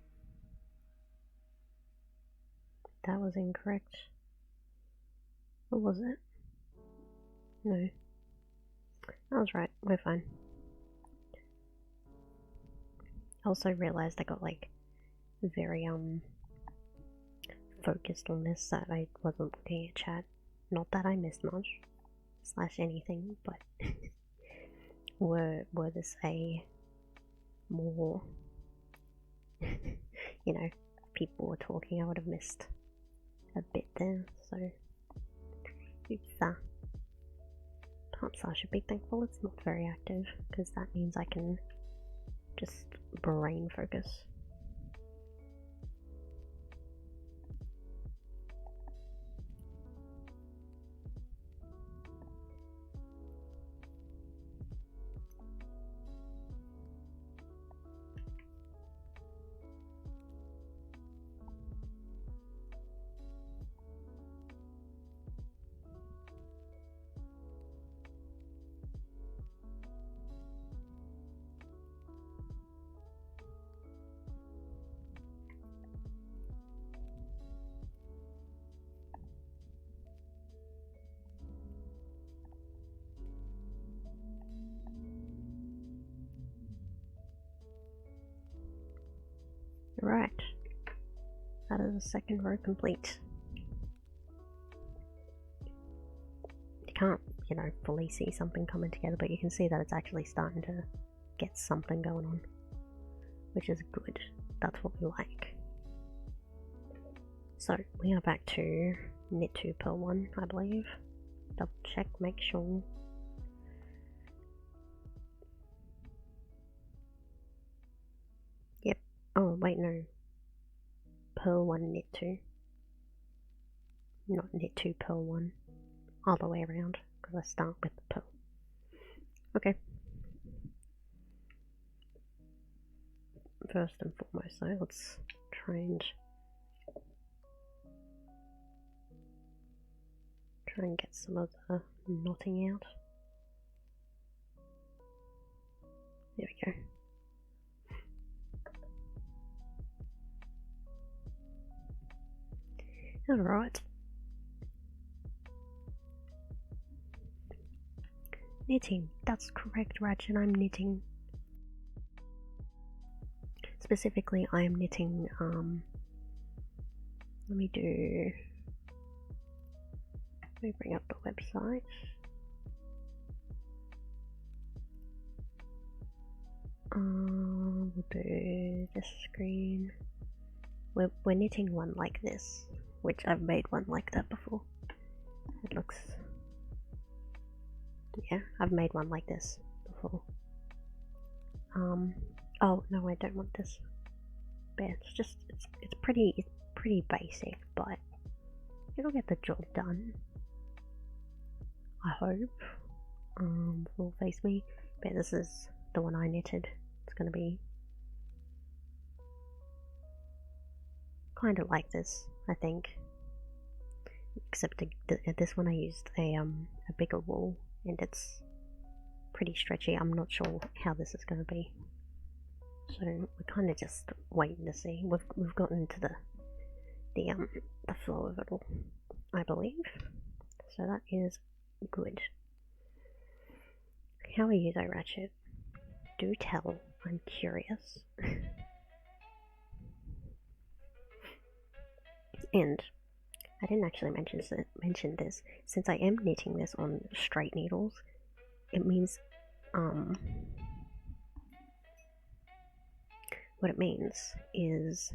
That was incorrect. Or was it? No. I was right. We're fine. I also realized I got like very focused on this that I wasn't looking at chat. Not that I missed much slash anything, but were this a more you know, people were talking, I would have missed a bit there, so oops, perhaps I should be thankful it's not very active, because that means I can just brain focus. Right, that is the second row complete. You can't, you know, fully see something coming together, but you can see that it's actually starting to get something going on, which is good. That's what we like. So we are back to knit 2 purl 1, I believe. Double check, make sure. Yep. Oh wait, no. Purl 1, knit 2. not knit 2, purl 1, all the way around, because I start with the purl. Okay. First and foremost though, let's try and get some of the knotting out. There we go. Alright. Knitting. That's correct, Ratchet. I'm knitting. Specifically, I am knitting, let me bring up the website. We'll do this screen. We're knitting one like this, which I've made one like that before. It looks... yeah, I've made one like this before. Oh no, I don't want this. But it's pretty basic, but it'll get the job done. I hope. Full face me. But this is the one I knitted. It's gonna be kind of like this, I think. Except this one I used a bigger wool, and it's pretty stretchy. I'm not sure how this is gonna be. So we're kind of just waiting to see. We've gotten into the flow of it all, I believe. So that is good. How are you though, Ratchet? Do tell. I'm curious. And I didn't actually mention this. Since I am knitting this on straight needles, it means what it means is,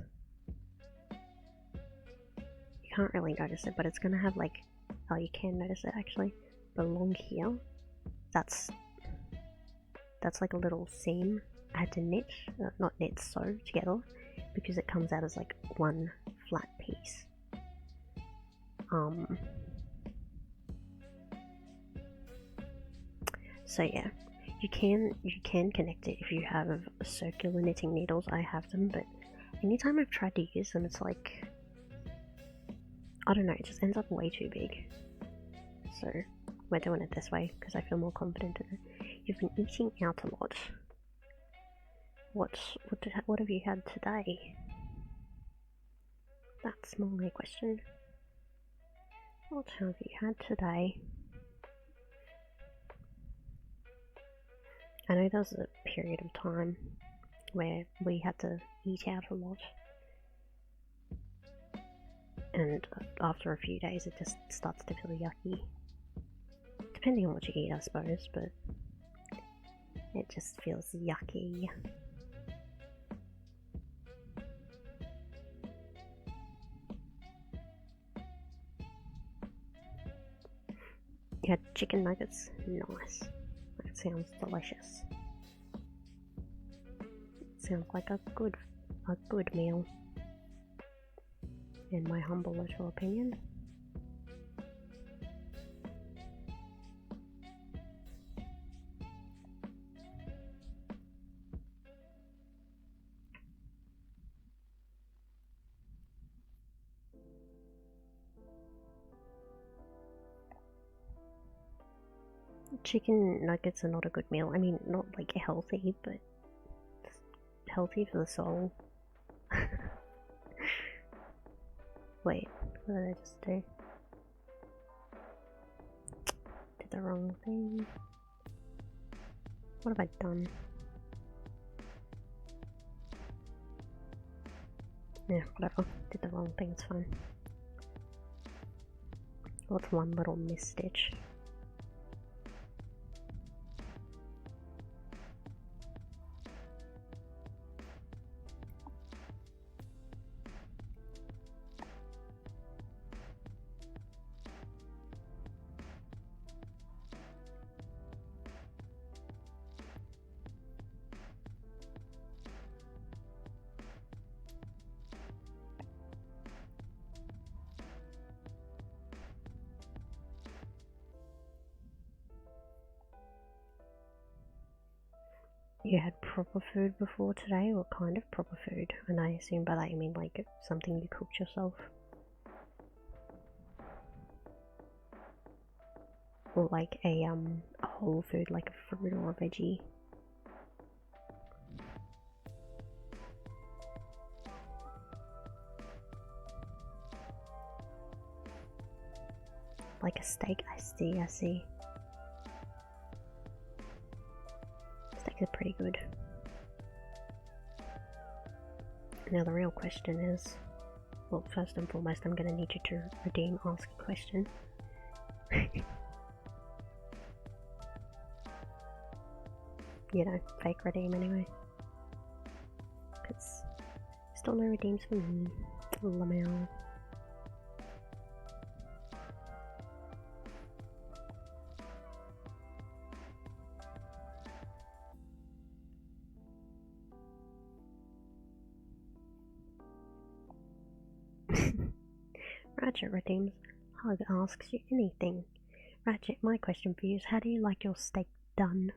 you can't really notice it, but it's gonna have like, oh, you can notice it actually, along here, that's like a little seam I had to knit, not knit, sew together, because it comes out as like one flat piece. So yeah, you can connect it if you have circular knitting needles. I have them, but anytime I've tried to use them, it's like, I don't know, it just ends up way too big. So we're doing it this way because I feel more confident in it. You've been eating out a lot. What have you had today? That's my question. What have you had today? I know there was a period of time where we had to eat out a lot, and after a few days it just starts to feel yucky. Depending on what you eat, I suppose, but it just feels yucky. You had chicken nuggets? Nice. That sounds delicious. Sounds like a good meal, in my humble little opinion. Chicken nuggets are not a good meal. I mean, not like healthy, but healthy for the soul. Wait, what did I just do? Did the wrong thing. What have I done? Yeah, whatever. Did the wrong thing, it's fine. What's one little misstitch? You had proper food before today? What kind of proper food? And I assume by that you mean like something you cooked yourself. Or like a whole food, like a fruit or a veggie. Like a steak, I see. Steaks are pretty good. Now the real question is, well, first and foremost, I'm gonna need you to redeem ask a question. You know, fake redeem anyway. Because still no redeems for me. Lamau. Ratchet redeems. Hug asks you anything. Ratchet, my question for you is how do you like your steak done?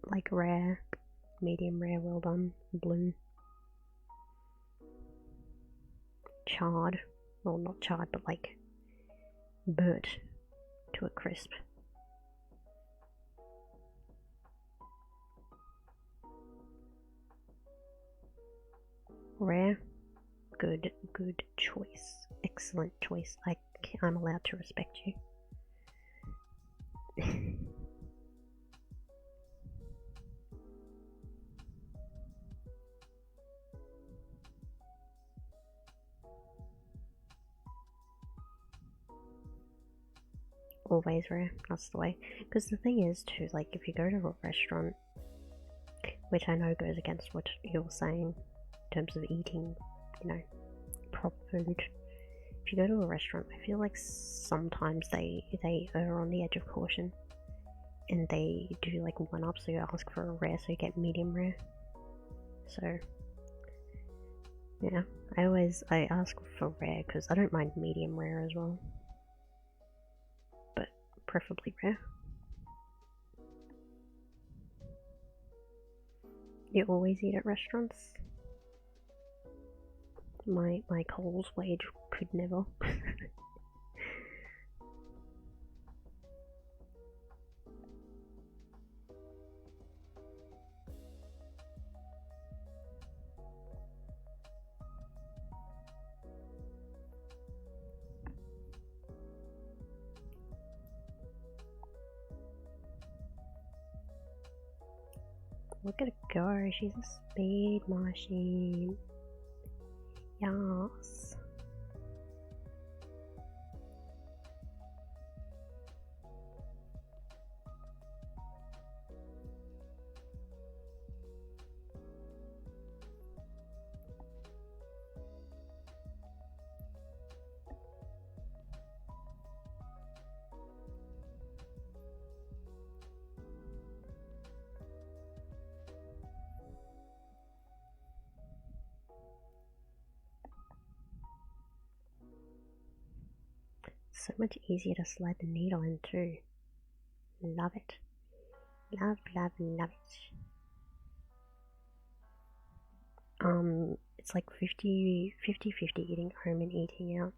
Like rare, medium rare, well done, blue, charred, well not charred but like burnt to a crisp. Rare, good choice, excellent choice. I'm allowed to respect you. Always rare, that's the way. Because the thing is too, like if you go to a restaurant, which I know goes against what you're saying in terms of eating, you know, proper food. If you go to a restaurant, I feel like sometimes they err on the edge of caution, and they do like one up, so you ask for a rare, so you get medium rare. So yeah, I ask for rare because I don't mind medium rare as well, but preferably rare. You always eat at restaurants? My Coles wage could never. Look at her go, she's a speed machine. Yes. So much easier to slide the needle in too. Love it. Love it. It's like 50-50 eating home and eating out.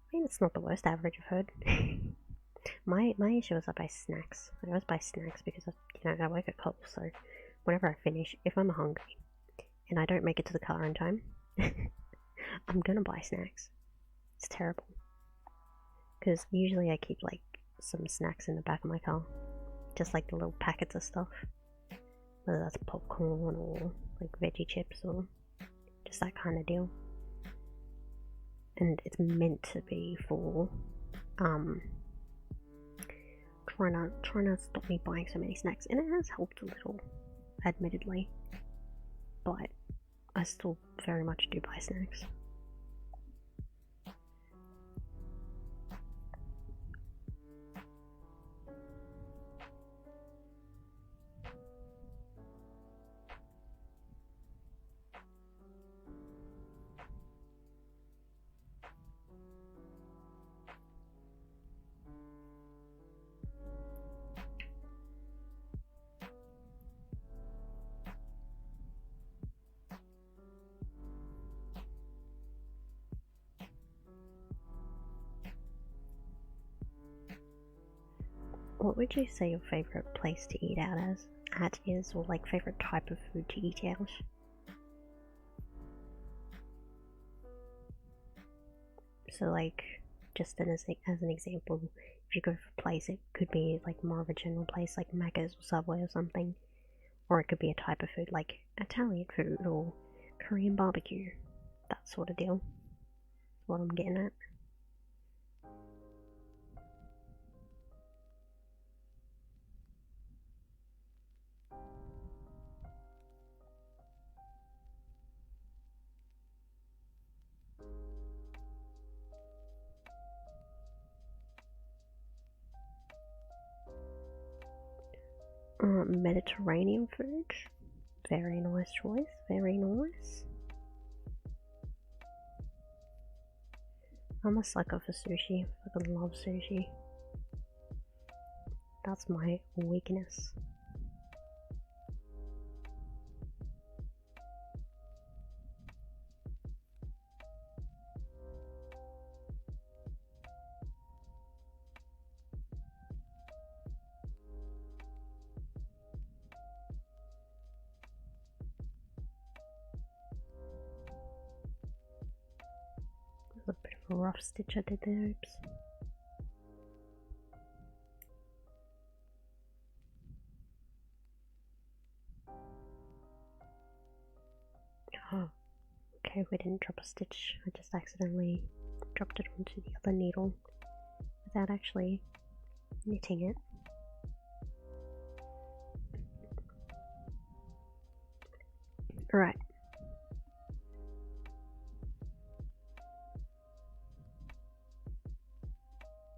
I mean, it's not the worst average I've heard. my issue is I buy snacks. I always buy snacks because I work at Coles, so whenever I finish, if I'm hungry and I don't make it to the car in time, I'm gonna buy snacks. It's terrible. Because usually I keep like some snacks in the back of my car. Just like the little packets of stuff. Whether that's popcorn or like veggie chips or just that kind of deal. And it's meant to be for trying to stop me buying so many snacks, and it has helped a little, admittedly. But I still very much do buy snacks. What would you say your favorite place to eat out is, or like favorite type of food to eat out? So like, just as an example, if you go for a place, it could be like more of a general place like Macca's or Subway or something, or it could be a type of food like Italian food or Korean barbecue, that sort of deal. That's what I'm getting at. Mediterranean food. Very nice choice, very nice. I'm a sucker for sushi. I fucking love sushi. That's my weakness. A bit of a rough stitch I did there, oops. Oh, okay, we didn't drop a stitch. I just accidentally dropped it onto the other needle without actually knitting it. Right.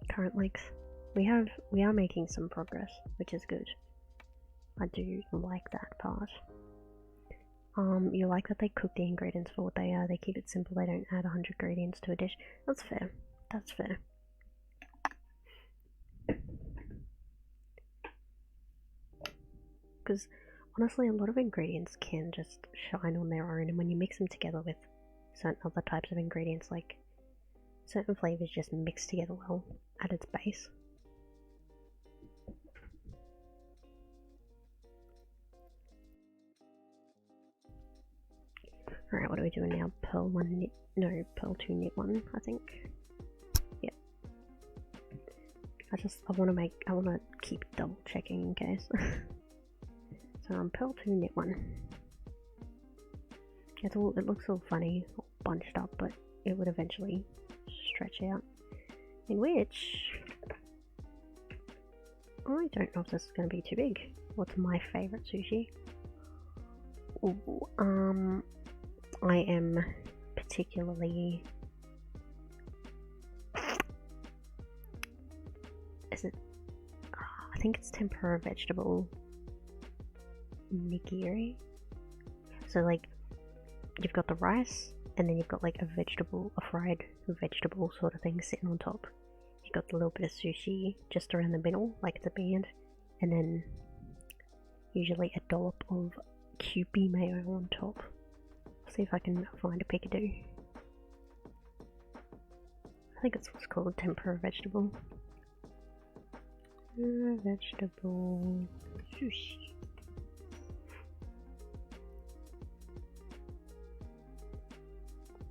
Current length. We are making some progress, which is good. I do like that part. You like that they cook the ingredients for what they are. They keep it simple. They don't add 100 ingredients to a dish. That's fair. That's fair. Because honestly, a lot of ingredients can just shine on their own, and when you mix them together with certain other types of ingredients, like certain flavors just mix together well at its base. Alright, what are we doing now? Pearl 1 knit, no, Pearl 2 knit 1, I think. Yeah. I want to keep double checking in case. So Pearl 2 knit 1. It looks all funny, all bunched up, but it would eventually stretch out. In which, I don't know if this is going to be too big. What's my favourite sushi? Ooh, I am particularly... Is it... I think it's tempura vegetable nigiri. So like, you've got the rice, and then you've got like a fried vegetable sort of thing sitting on top. You've got the little bit of sushi just around the middle, like it's a band, and then usually a dollop of Kewpie mayo on top. See if I can find a Picadoo. I think it's what's called tempura vegetable. Vegetable sushi.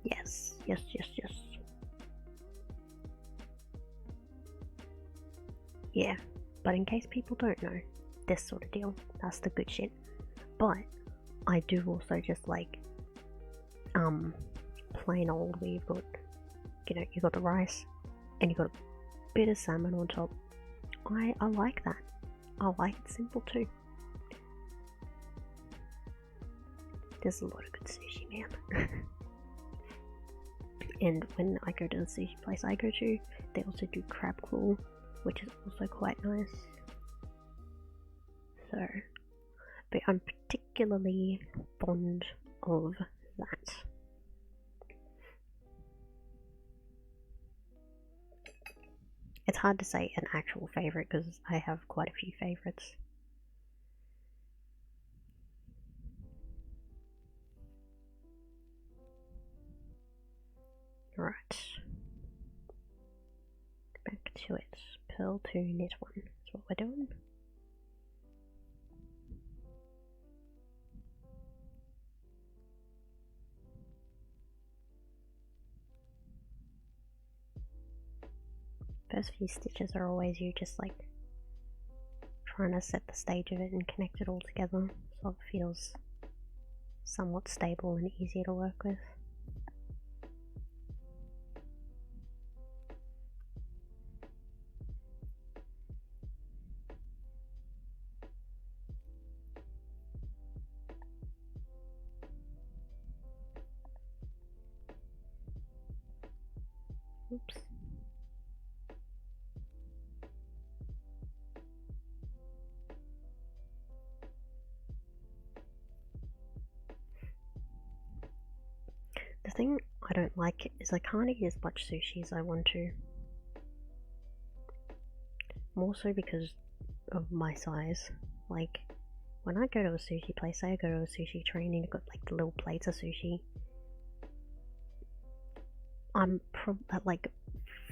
Yes. Yeah, but in case people don't know, this sort of deal, that's the good shit. But I do also just like plain old where you've got, you've got the rice and you've got a bit of salmon on top. I like that. I like it simple too. There's a lot of good sushi, man. And when I go to the sushi place I go to, they also do crab claw, which is also quite nice. So, but I'm particularly fond of that. It's hard to say an actual favourite because I have quite a few favourites. Right. Back to it. Pearl 2 knit 1 is what we're doing. First few stitches are always you just like trying to set the stage of it and connect it all together so it feels somewhat stable and easier to work with. Oops. The thing I don't like is I can't eat as much sushi as I want to. More so because of my size. Like, when I go to a sushi place, say I go to a sushi train and you've got like the little plates of sushi. I'm at like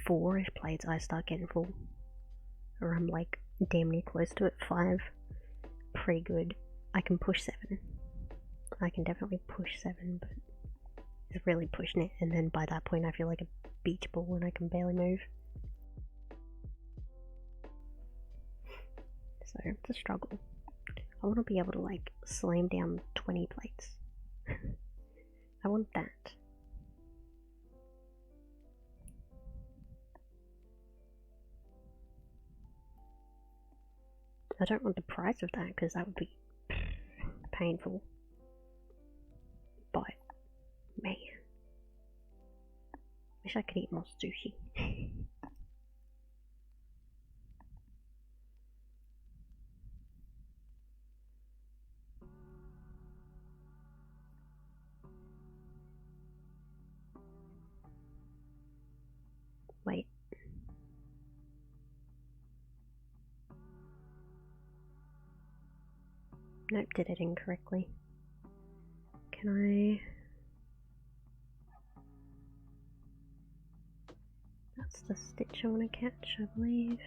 4-ish plates I start getting full. Or I'm like damn near close to it, 5. Pretty good. I can push 7. I can definitely push 7, but it's really pushing it, and then by that point I feel like a beach ball and I can barely move. So it's a struggle. I want to be able to like slam down 20 plates. I want that. I don't want the price of that because that would be painful. But, man. Wish I could eat more sushi. Wait. Nope, did it incorrectly. Can I... That's the stitch I want to catch, I believe.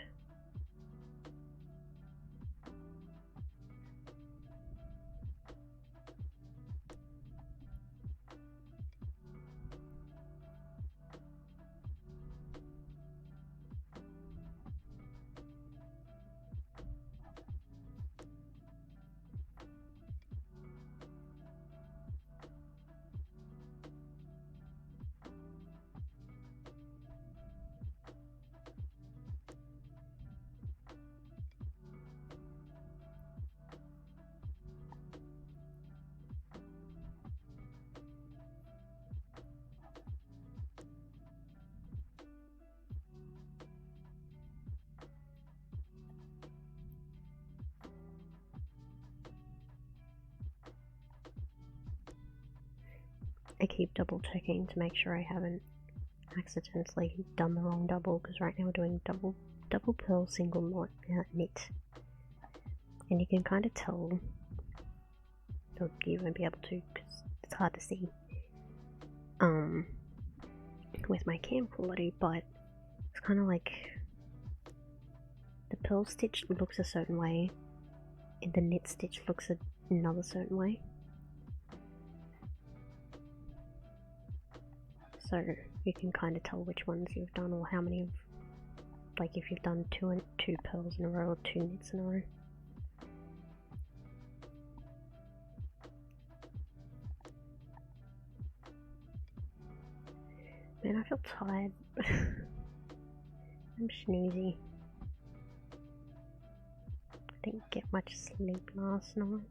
I keep double checking to make sure I haven't accidentally done the wrong double, because right now we're doing double purl single knit, and you can kind of tell, or you won't be able to because it's hard to see with my cam quality, but it's kind of like the purl stitch looks a certain way and the knit stitch looks another certain way. So you can kind of tell which ones you've done, or how many of, like if you've done two purls in a row or 2 knits in a row. Man, I feel tired. I'm snoozy. I didn't get much sleep last night.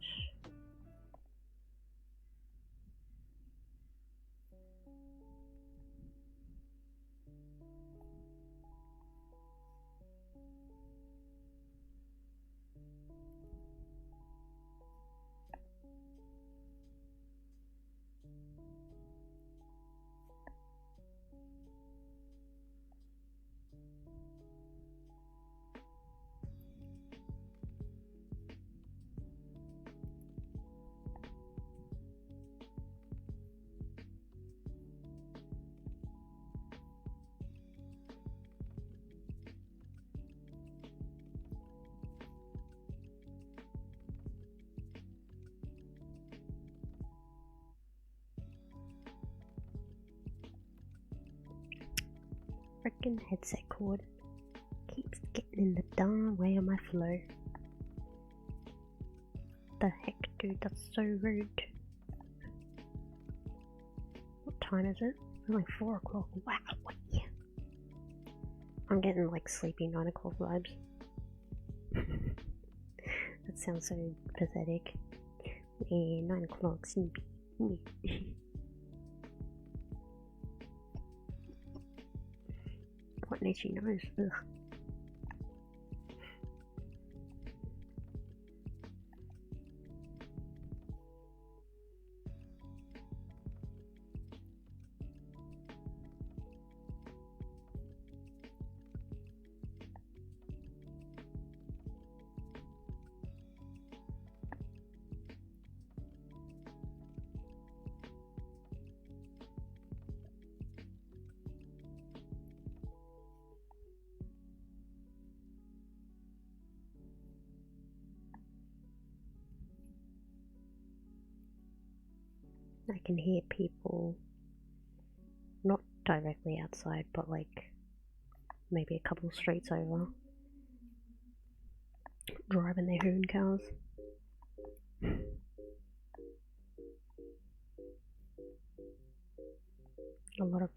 freaking headset cord keeps getting in the darn way of my flow. The heck, dude, that's so rude. What time is it? It's like 4 o'clock. Wow, yeah. I'm getting like sleepy 9 o'clock vibes. That sounds so pathetic. 9 o'clock, sleepy. What itchy nose? Ugh. I can hear people, not directly outside, but like maybe a couple streets over, driving their hoon cars. A lot of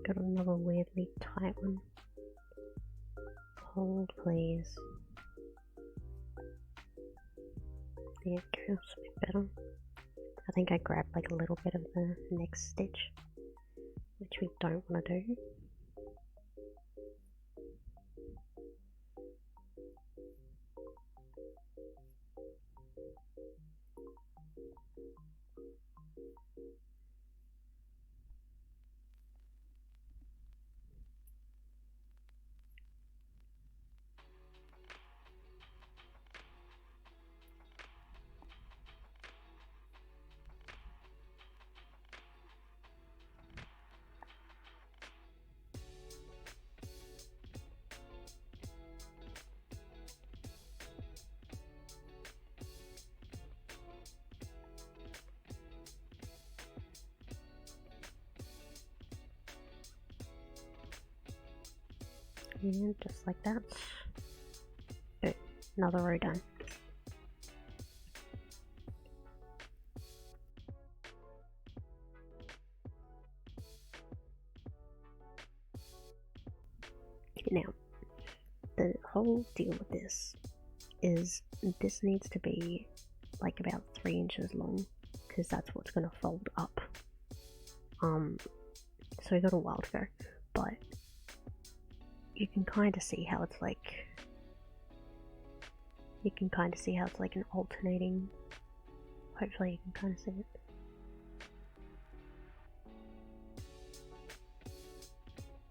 got another weirdly tight one. Hold, please. There it goes, a bit better. I think I grabbed like a little bit of the next stitch, which we don't want to do. And just like that. Boom. Another row done. Now, the whole deal with this is this needs to be like about 3 inches long, because that's what's going to fold up. So we got a while to go, but you can kind of see how it's like, an alternating, hopefully you can kind of see it.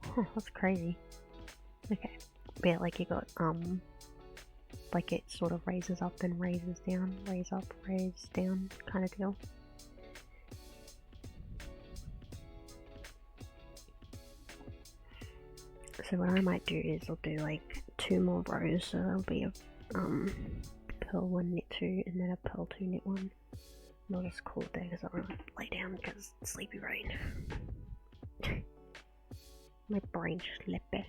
Huh, that's crazy. Okay, but yeah, like you got, like it sort of raises up and raises down, raise up, raise down kind of deal. So what I might do is I'll do like 2 more rows, so there'll be a purl 1 knit 2 and then a purl 2 knit 1. And I'll just call it there because I want to lay down because it's sleepy brain. My brain's sleepy.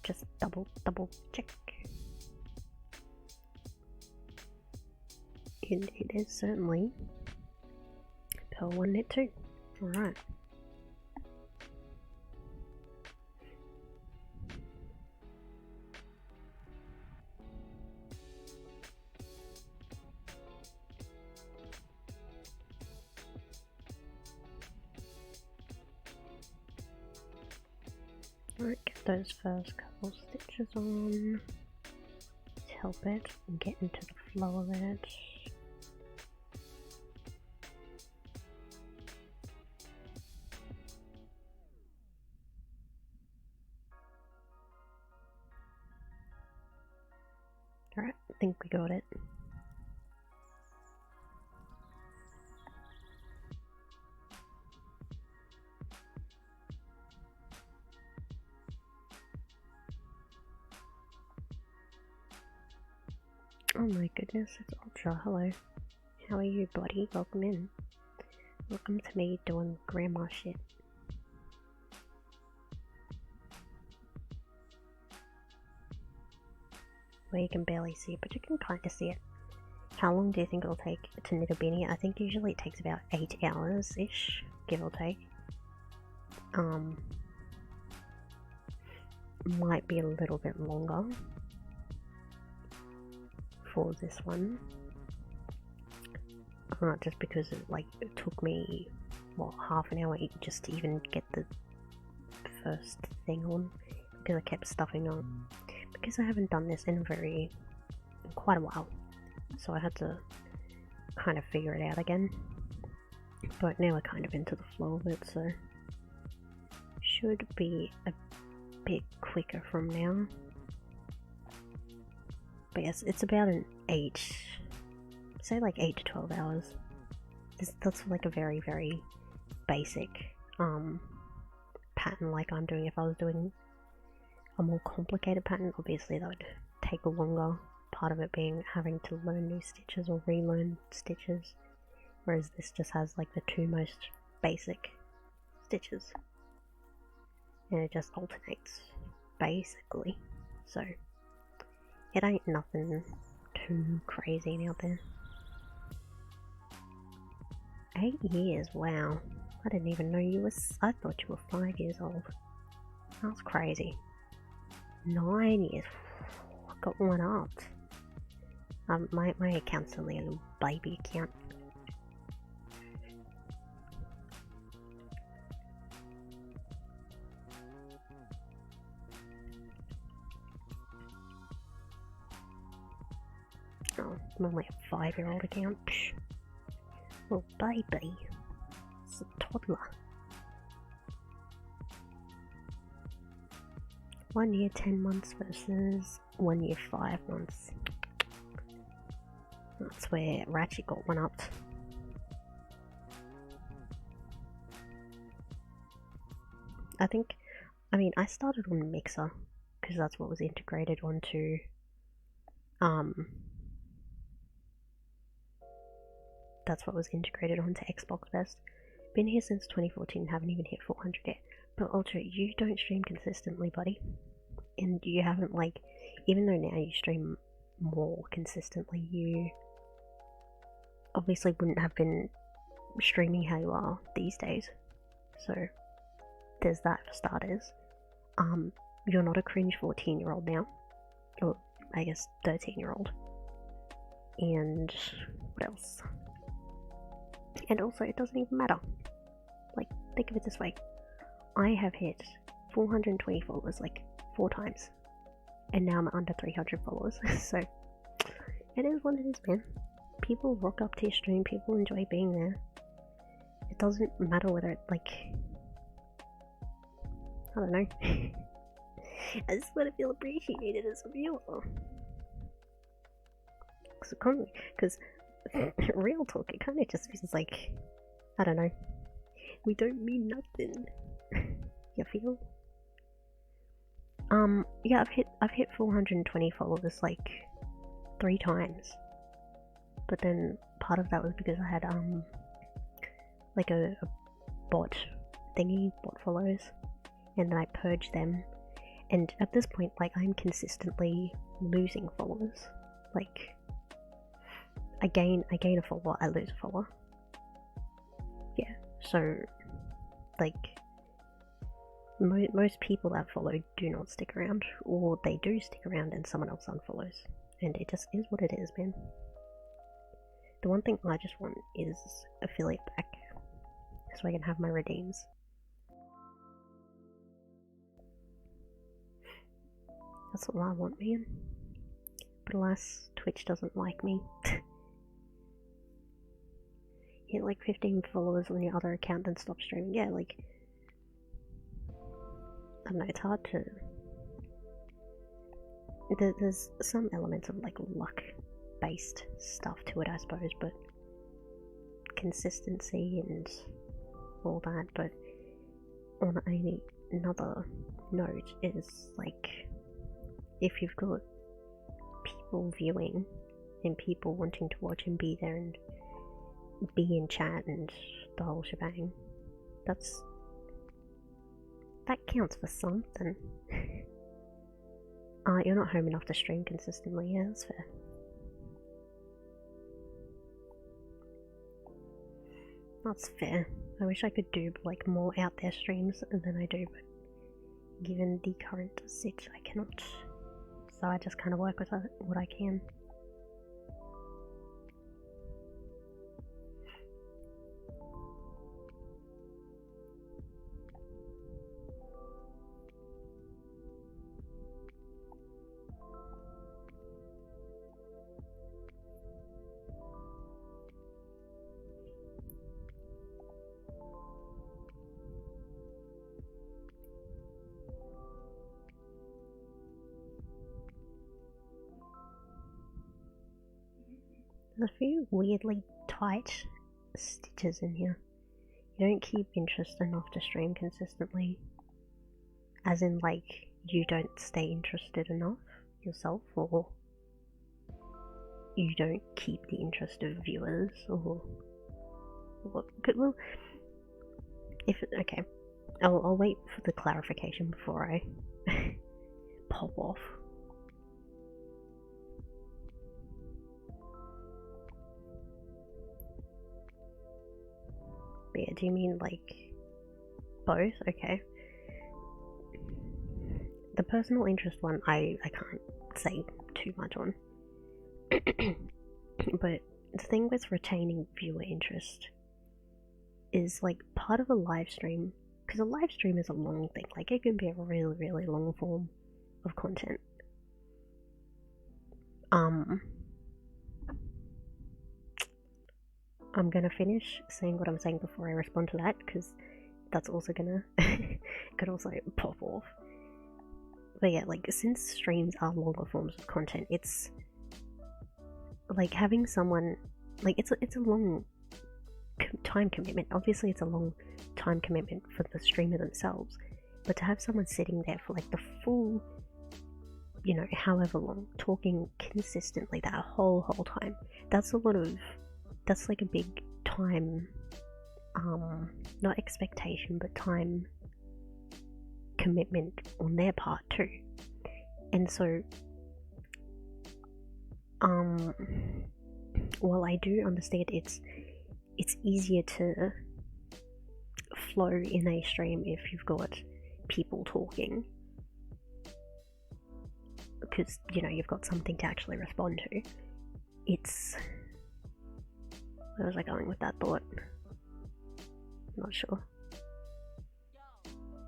just double check. And it is certainly Pearl 1 Knit 2. Alright. Alright, get those first couple stitches on. Let's help it and get into the flow of it. Alright, I think we got it. Oh my goodness, it's Ultra. Hello. How are you, buddy? Welcome in. Welcome to me doing grandma shit. Where you can barely see it, but you can kind of see it. How long do you think it'll take to knit a beanie? I think usually it takes about 8 hours-ish, give or take. Might be a little bit longer for this one. Just because it took me, what, half an hour just to even get the first thing on, because I kept stuffing on. Because I haven't done this in quite a while, so I had to kind of figure it out again. But now we're kind of into the flow of it, so should be a bit quicker from now. But yes, it's about an 8, say like 8 to 12 hours. That's like a very, very basic pattern like I'm doing. If I was doing a more complicated pattern, obviously that would take a longer, part of it being having to learn new stitches or relearn stitches, whereas this just has like the 2 most basic stitches and it just alternates basically, so it ain't nothing too crazy out there. 8 years, wow. I didn't even know you was, I thought you were 5 years old. That's crazy. 9 years, I got one up. My account's only a little baby account. Oh, I'm only a 5-year-old account. Psh. Little baby. It's a toddler. 1 year 10 months versus 1 year 5 months. That's where Ratchet got one up. I started on Mixer because that's what was integrated onto Xbox Best. Been here since 2014, haven't even hit 400 yet. But Ultra, you don't stream consistently, buddy. And you haven't, even though now you stream more consistently, you obviously wouldn't have been streaming how you are these days. So, there's that for starters. You're not a cringe 14-year-old now. Or, I guess, 13-year-old. And what else? And also, it doesn't even matter. Think of it this way. I have hit 420 followers 4 times. And now I'm under 300 followers. So, it is what it is, man. People rock up to your stream, people enjoy being there. It doesn't matter whether it, I don't know. I just want to feel appreciated as a viewer. Because real talk, it kind of just feels like, I don't know, we don't mean nothing. You feel? Yeah, I've hit 420 followers 3 times. But then part of that was because I had a bot thingy, bot follows, and then I purged them, And at this point, like, I'm consistently losing followers. Like, I gain a follower, I lose a follower. Yeah, so, like, most people that follow do not stick around, or they do stick around and someone else unfollows. And it just is what it is, man. The one thing I just want is affiliate back, so I can have my redeems. That's all I want, man. But alas, Twitch doesn't like me. Hit like 15 followers on your other account, then stop streaming. Yeah, like, I don't know, it's hard to... There's some elements of like luck-based stuff to it, I suppose, but consistency and all that. But on another note is like, if you've got people viewing and people wanting to watch and be there and be in chat and the whole shebang, that counts for something. You're not home enough to stream consistently. Yeah, that's fair. That's fair. I wish I could do like more out there streams than I do, but given the current sit, I cannot. So I just kind of work with what I can. There's a few weirdly tight stitches in here. You don't keep interest enough to stream consistently. As in, like, you don't stay interested enough yourself, or you don't keep the interest of viewers, or what? Well, okay, I'll wait for the clarification before I pop off. But yeah, do you mean like both? Okay. The personal interest one, I can't say too much on. But the thing with retaining viewer interest is like part of a live stream, because a live stream is a long thing. Like, it can be a really, really long form of content. I'm gonna finish saying what I'm saying before I respond to that, because that's also gonna could also pop off. But yeah, like, since streams are longer forms of content, it's like having someone, like, it's a long time commitment. Obviously it's a long time commitment for the streamer themselves, but to have someone sitting there for like the full, you know, however long, talking consistently that whole time, that's like a big time, not expectation, but time commitment on their part too. And so, while I do understand it's easier to flow in a stream if you've got people talking, because, you know, you've got something to actually respond to. It's... where was I going with that thought? I'm not sure.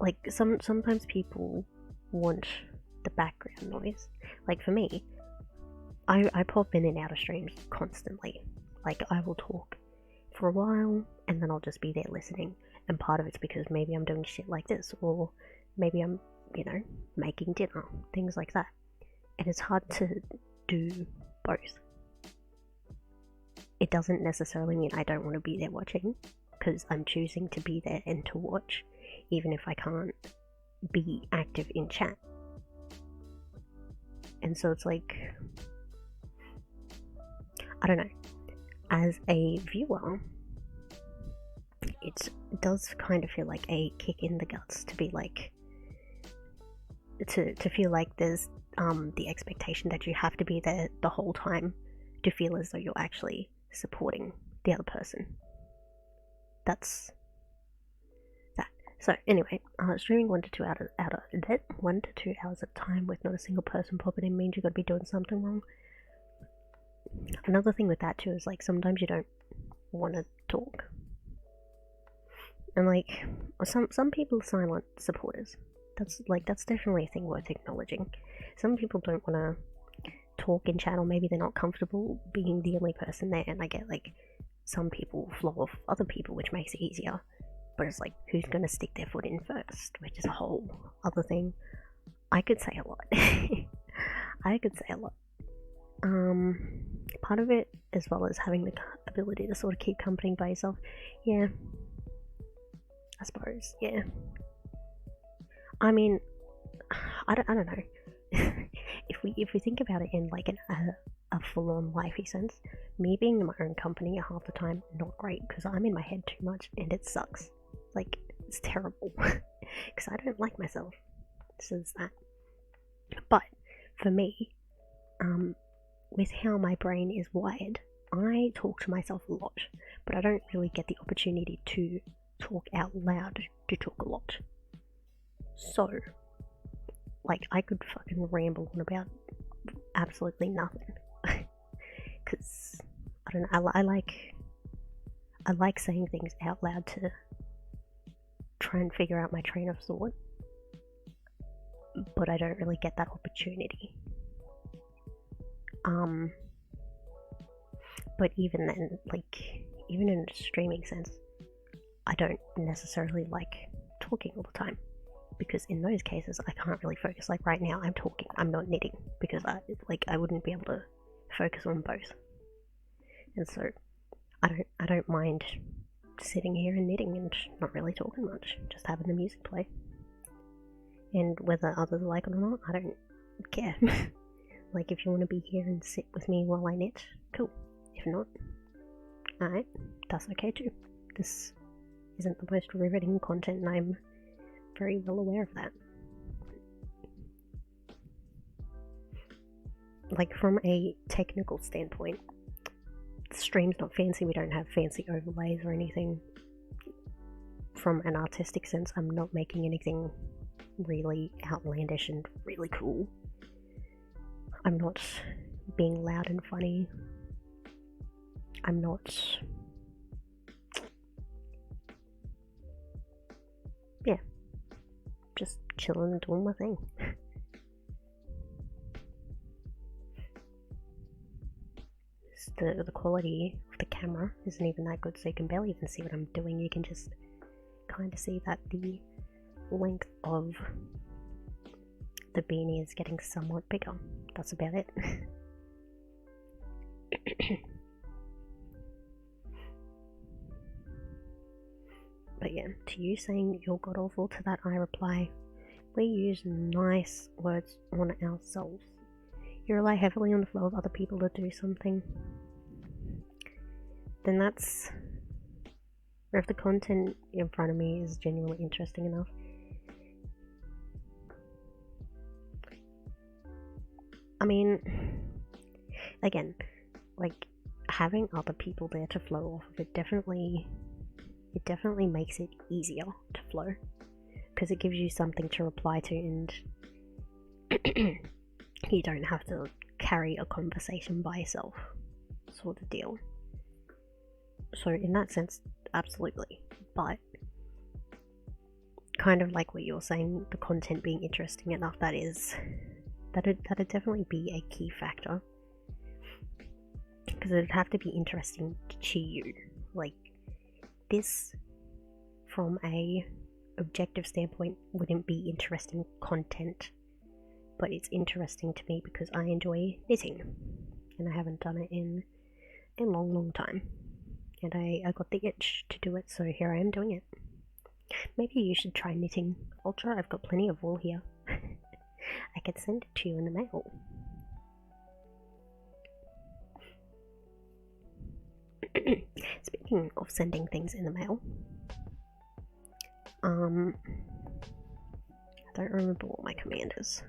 Like, sometimes people want the background noise. Like, for me, I pop in and out of streams constantly. Like, I will talk for a while, and then I'll just be there listening. And part of it's because maybe I'm doing shit like this, or maybe I'm, you know, making dinner, things like that. And it's hard to do both. It doesn't necessarily mean I don't want to be there watching, because I'm choosing to be there and to watch, even if I can't be active in chat. And so it's like, I don't know, as a viewer, it does kind of feel like a kick in the guts to be like to feel like there's the expectation that you have to be there the whole time to feel as though you're actually supporting the other person. That's that. So anyway, streaming 1 to 2 hours at 1 to 2 hours at a time with not a single person popping in means you got to be doing something wrong. Another thing with that too is like sometimes you don't want to talk, and like some people are silent supporters. That's definitely a thing worth acknowledging. Some people don't want to talk in chat, or maybe they're not comfortable being the only person there, and I get like some people flow off other people, which makes it easier, but it's like who's going to stick their foot in first, which is a whole other thing. I could say a lot. I could say a lot. Part of it, as well as having the ability to sort of keep company by yourself, yeah, I suppose, yeah. I mean, I don't know. if we think about it in like a full-on lifey sense, me being in my own company half the time, not great, because I'm in my head too much and it sucks. Like, it's terrible, because I don't like myself. So it's that. But for me, with how my brain is wired, I talk to myself a lot, but I don't really get the opportunity to talk out loud to talk a lot. So, like, I could fucking ramble on about absolutely nothing. Because, I don't know, I like saying things out loud to try and figure out my train of thought, but I don't really get that opportunity. But even then, like, even in a streaming sense, I don't necessarily like talking all the time, because in those cases I can't really focus. Like right now I'm talking, I'm not knitting, because I wouldn't be able to focus on both. And so I don't mind sitting here and knitting and not really talking much, just having the music play. And whether others like it or not, I don't care. Like, if you want to be here and sit with me while I knit, cool. If not, alright, that's okay too. This isn't the most riveting content, and I'm very well aware of that. Like, from a technical standpoint, the stream's not fancy, we don't have fancy overlays or anything. From an artistic sense, I'm not making anything really outlandish and really cool. I'm not being loud and funny. I'm not... yeah. Just chilling and doing my thing. The quality of the camera isn't even that good, so you can barely even see what I'm doing. You can just kind of see that the length of the beanie is getting somewhat bigger. That's about it. But yeah, to you saying you're god awful, to that I reply, we use nice words on ourselves. You rely heavily on the flow of other people to do something, then that's... or if the content in front of me is genuinely interesting enough, I mean, again, like, having other people there to flow off of it definitely makes it easier to flow, because it gives you something to reply to, and you don't have to carry a conversation by yourself, sort of deal. So in that sense, absolutely. But kind of like what you're saying, the content being interesting enough, that'd definitely be a key factor, because it'd have to be interesting to you. Like, this, from a objective standpoint, wouldn't be interesting content, but it's interesting to me because I enjoy knitting, and I haven't done it in a long time, and I got the itch to do it, so here I am doing it. Maybe you should try knitting, Ultra. I've got plenty of wool here. I could send it to you in the mail. Speaking of sending things in the mail, I don't remember what my Commanders.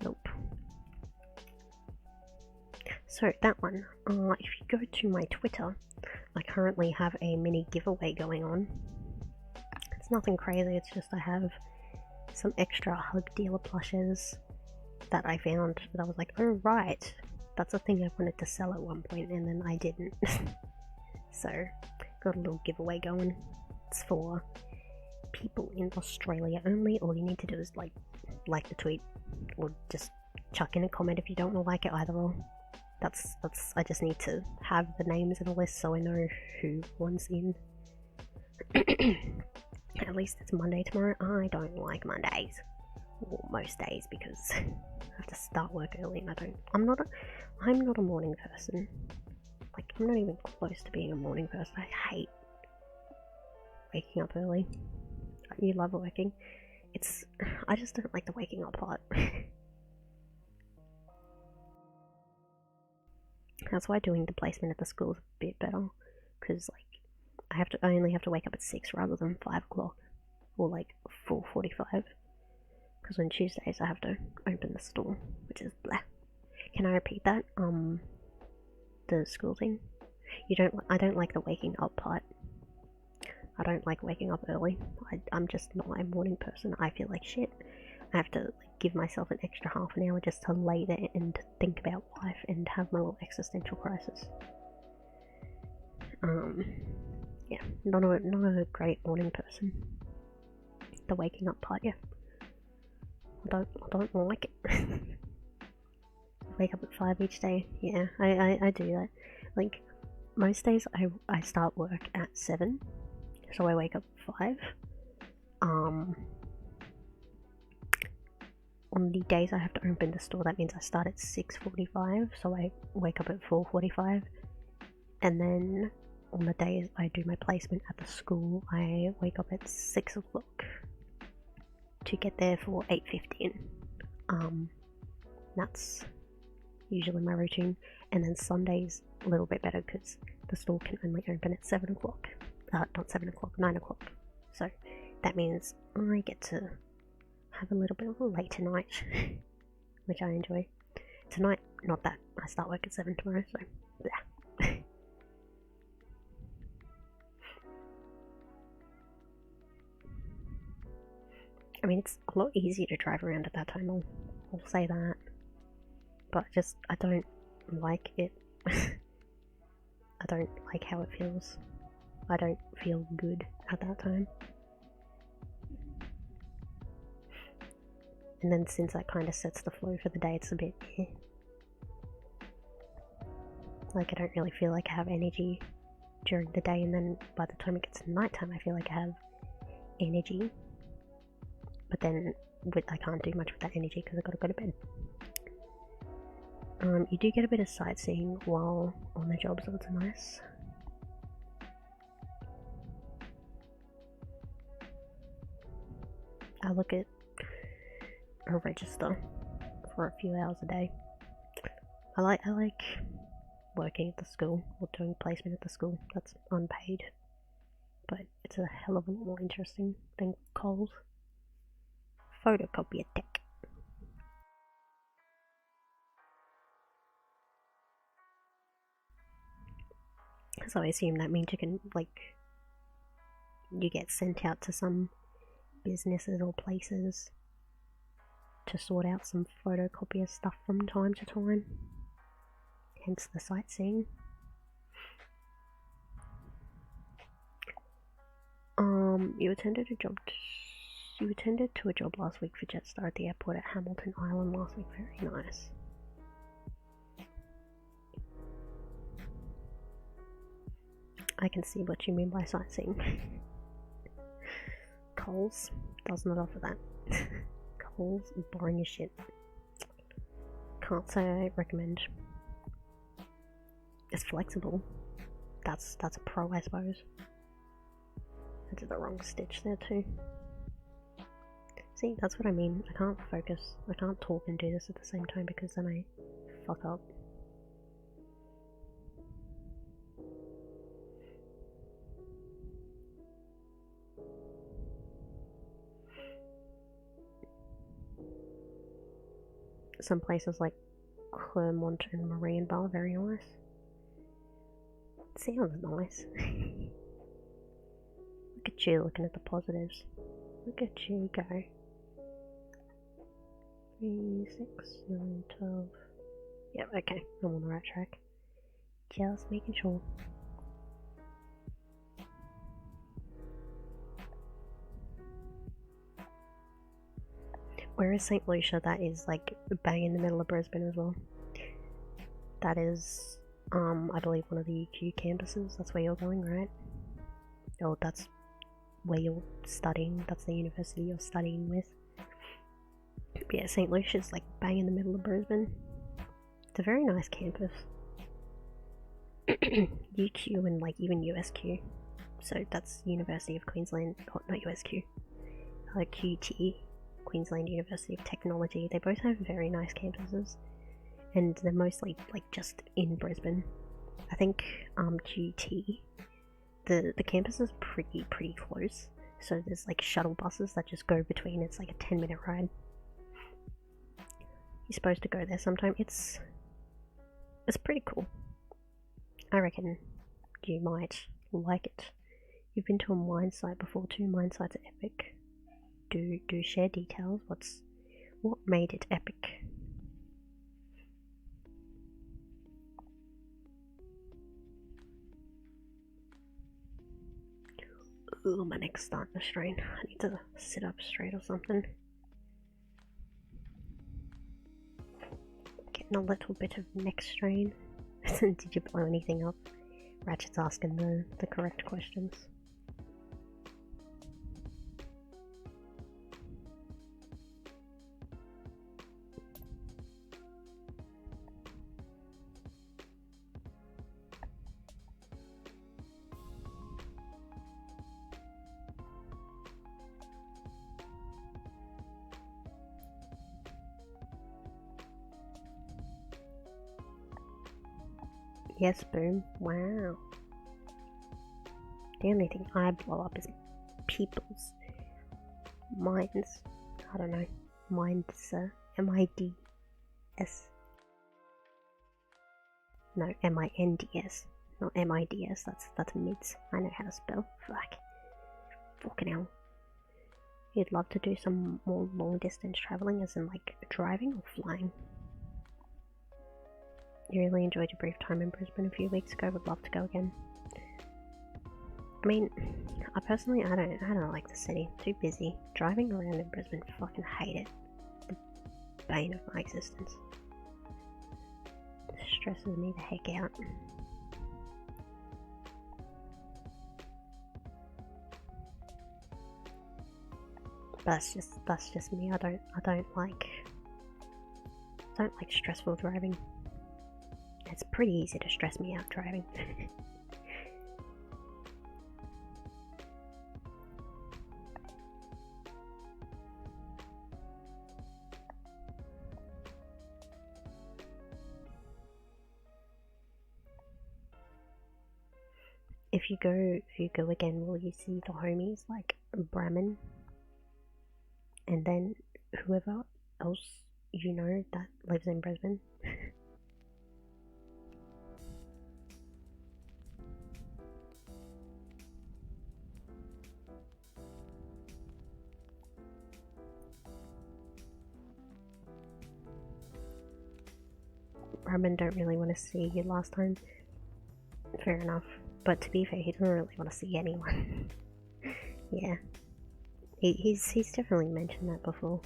Nope. So that one, if you go to my Twitter, I currently have a mini giveaway going on. It's nothing crazy, it's just I have some extra Hug Dealer plushes that I found that I was like, oh right, that's a thing I wanted to sell at one point and then I didn't. So, got a little giveaway going. It's for people in Australia only. All you need to do is like the tweet or just chuck in a comment if you don't want to like it either or. That's I just need to have the names in a list so I know who wants in. At least it's Monday tomorrow. I don't like Mondays. Or most days because I have to start work early and I'm not a morning person. Like, I'm not even close to being a morning person. I hate waking up early. You love working. I just don't like the waking up part. That's why doing the placement at the school is a bit better, because like I only have to wake up at 6 rather than 5 o'clock, or like 4:45. Because on Tuesdays I have to open the store, which is blah. Can I repeat that? The school thing. I don't like the waking up part. I don't like waking up early. I'm just not a morning person. I feel like shit. I have to give myself an extra half an hour just to lay there and think about life and have my little existential crisis. Yeah, not a great morning person. The waking up part, yeah. I don't like it. Wake up at 5 each day. Yeah, I do that. Like, most days I start work at 7, so I wake up at 5. On the days I have to open the store, that means I start at 6:45, so I wake up at 4:45. And then on the days I do my placement at the school, I wake up at 6 o'clock to get there for 8:15. That's usually my routine. And then Sunday's a little bit better because the store can only open at 7 o'clock. Not 7 o'clock, 9 o'clock. So that means I get to have a little bit of a later night, which I enjoy. Tonight, not that. I start work at 7 tomorrow, so yeah. I mean, it's a lot easier to drive around at that time, I'll say that. But I don't like it. I don't like how it feels. I don't feel good at that time. And then since that kind of sets the flow for the day, it's a bit like I don't really feel like I have energy during the day, and then by the time it gets nighttime I feel like I have energy, but then I can't do much with that energy because I've got to go to bed. You do get a bit of sightseeing while on the job, so it's nice. I look at a register for a few hours a day. I like working at the school or doing placement at the school. That's unpaid, but it's a hell of a lot more interesting than Coles. Photocopier tech. So I assume that means you get sent out to some businesses or places to sort out some photocopier stuff from time to time. Hence the sightseeing. You attended to a job last week for Jetstar at the airport at Hamilton Island last week. Very nice. I can see what you mean by sightseeing. Coles does not offer that. Coles is boring as shit. Can't say I recommend. It's flexible. That's a pro, I suppose. I did the wrong stitch there too. See, that's what I mean. I can't focus. I can't talk and do this at the same time because then I fuck up. some places like Clermont and Marienbad, very nice. Sounds nice. Look at you looking at the positives. Look at you go. 3, 6, 9, 12. Yep, okay, I'm on the right track. Just making sure. Where is St. Lucia? That is like bang in the middle of Brisbane as well. That is, I believe one of the UQ campuses. That's where you're going, right? Oh, that's where you're studying. That's the university you're studying with. But yeah, St. Lucia's like bang in the middle of Brisbane. It's a very nice campus. UQ and like even USQ. So that's University of Queensland, oh, not USQ. QT, Queensland University of Technology. They both have very nice campuses, and they're mostly like just in Brisbane. I think QT, the campus is pretty close. So there's like shuttle buses that just go between. It's like a 10-minute ride. You're supposed to go there sometime. It's pretty cool. I reckon you might like it. You've been to a mine site before too. Mine sites are epic. Do share details. What made it epic? Ooh, my neck's starting to strain. I need to sit up straight or something. Getting a little bit of neck strain. Did you blow anything up? Ratchet's asking the correct questions. Yes, boom. Wow. The only thing I blow up is people's minds. I don't know. Minds, M-I-D-S. No, M-I-N-D-S. Not M-I-D-S, that's mids. I know how to spell. Fuck. Fucking hell. You'd love to do some more long distance travelling, as in like driving or flying? You really enjoyed your brief time in Brisbane a few weeks ago. Would love to go again. I mean, I personally, I don't like the city. Too busy. Driving around in Brisbane, fucking hate it. The bane of my existence. It stresses me the heck out. But that's just me. I don't like stressful driving. It's pretty easy to stress me out driving. If you go again, will you see the homies like Brahmin, and then whoever else you know that lives in Brisbane? Brahmin don't really want to see you last time. Fair enough. But to be fair, he doesn't really want to see anyone. Yeah. He's definitely mentioned that before.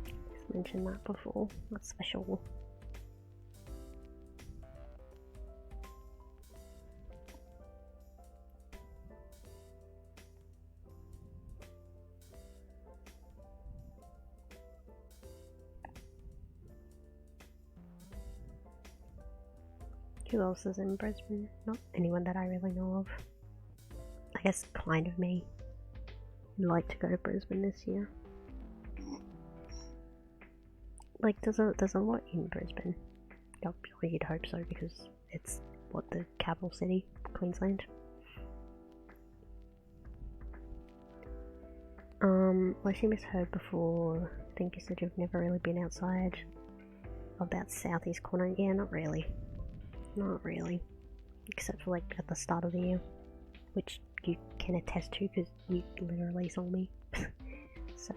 He's mentioned that before. That's for sure. Who else is in Brisbane? Not anyone that I really know of. I guess kind of me. I'd like to go to Brisbane this year. Like, there's a lot in Brisbane. You'd hope so, because it's the capital city, Queensland. I assume it's heard before. I think you said you've never really been outside of that southeast corner. Yeah, not really. Not really. Except for like at the start of the year, which you can attest to because you literally saw me. So.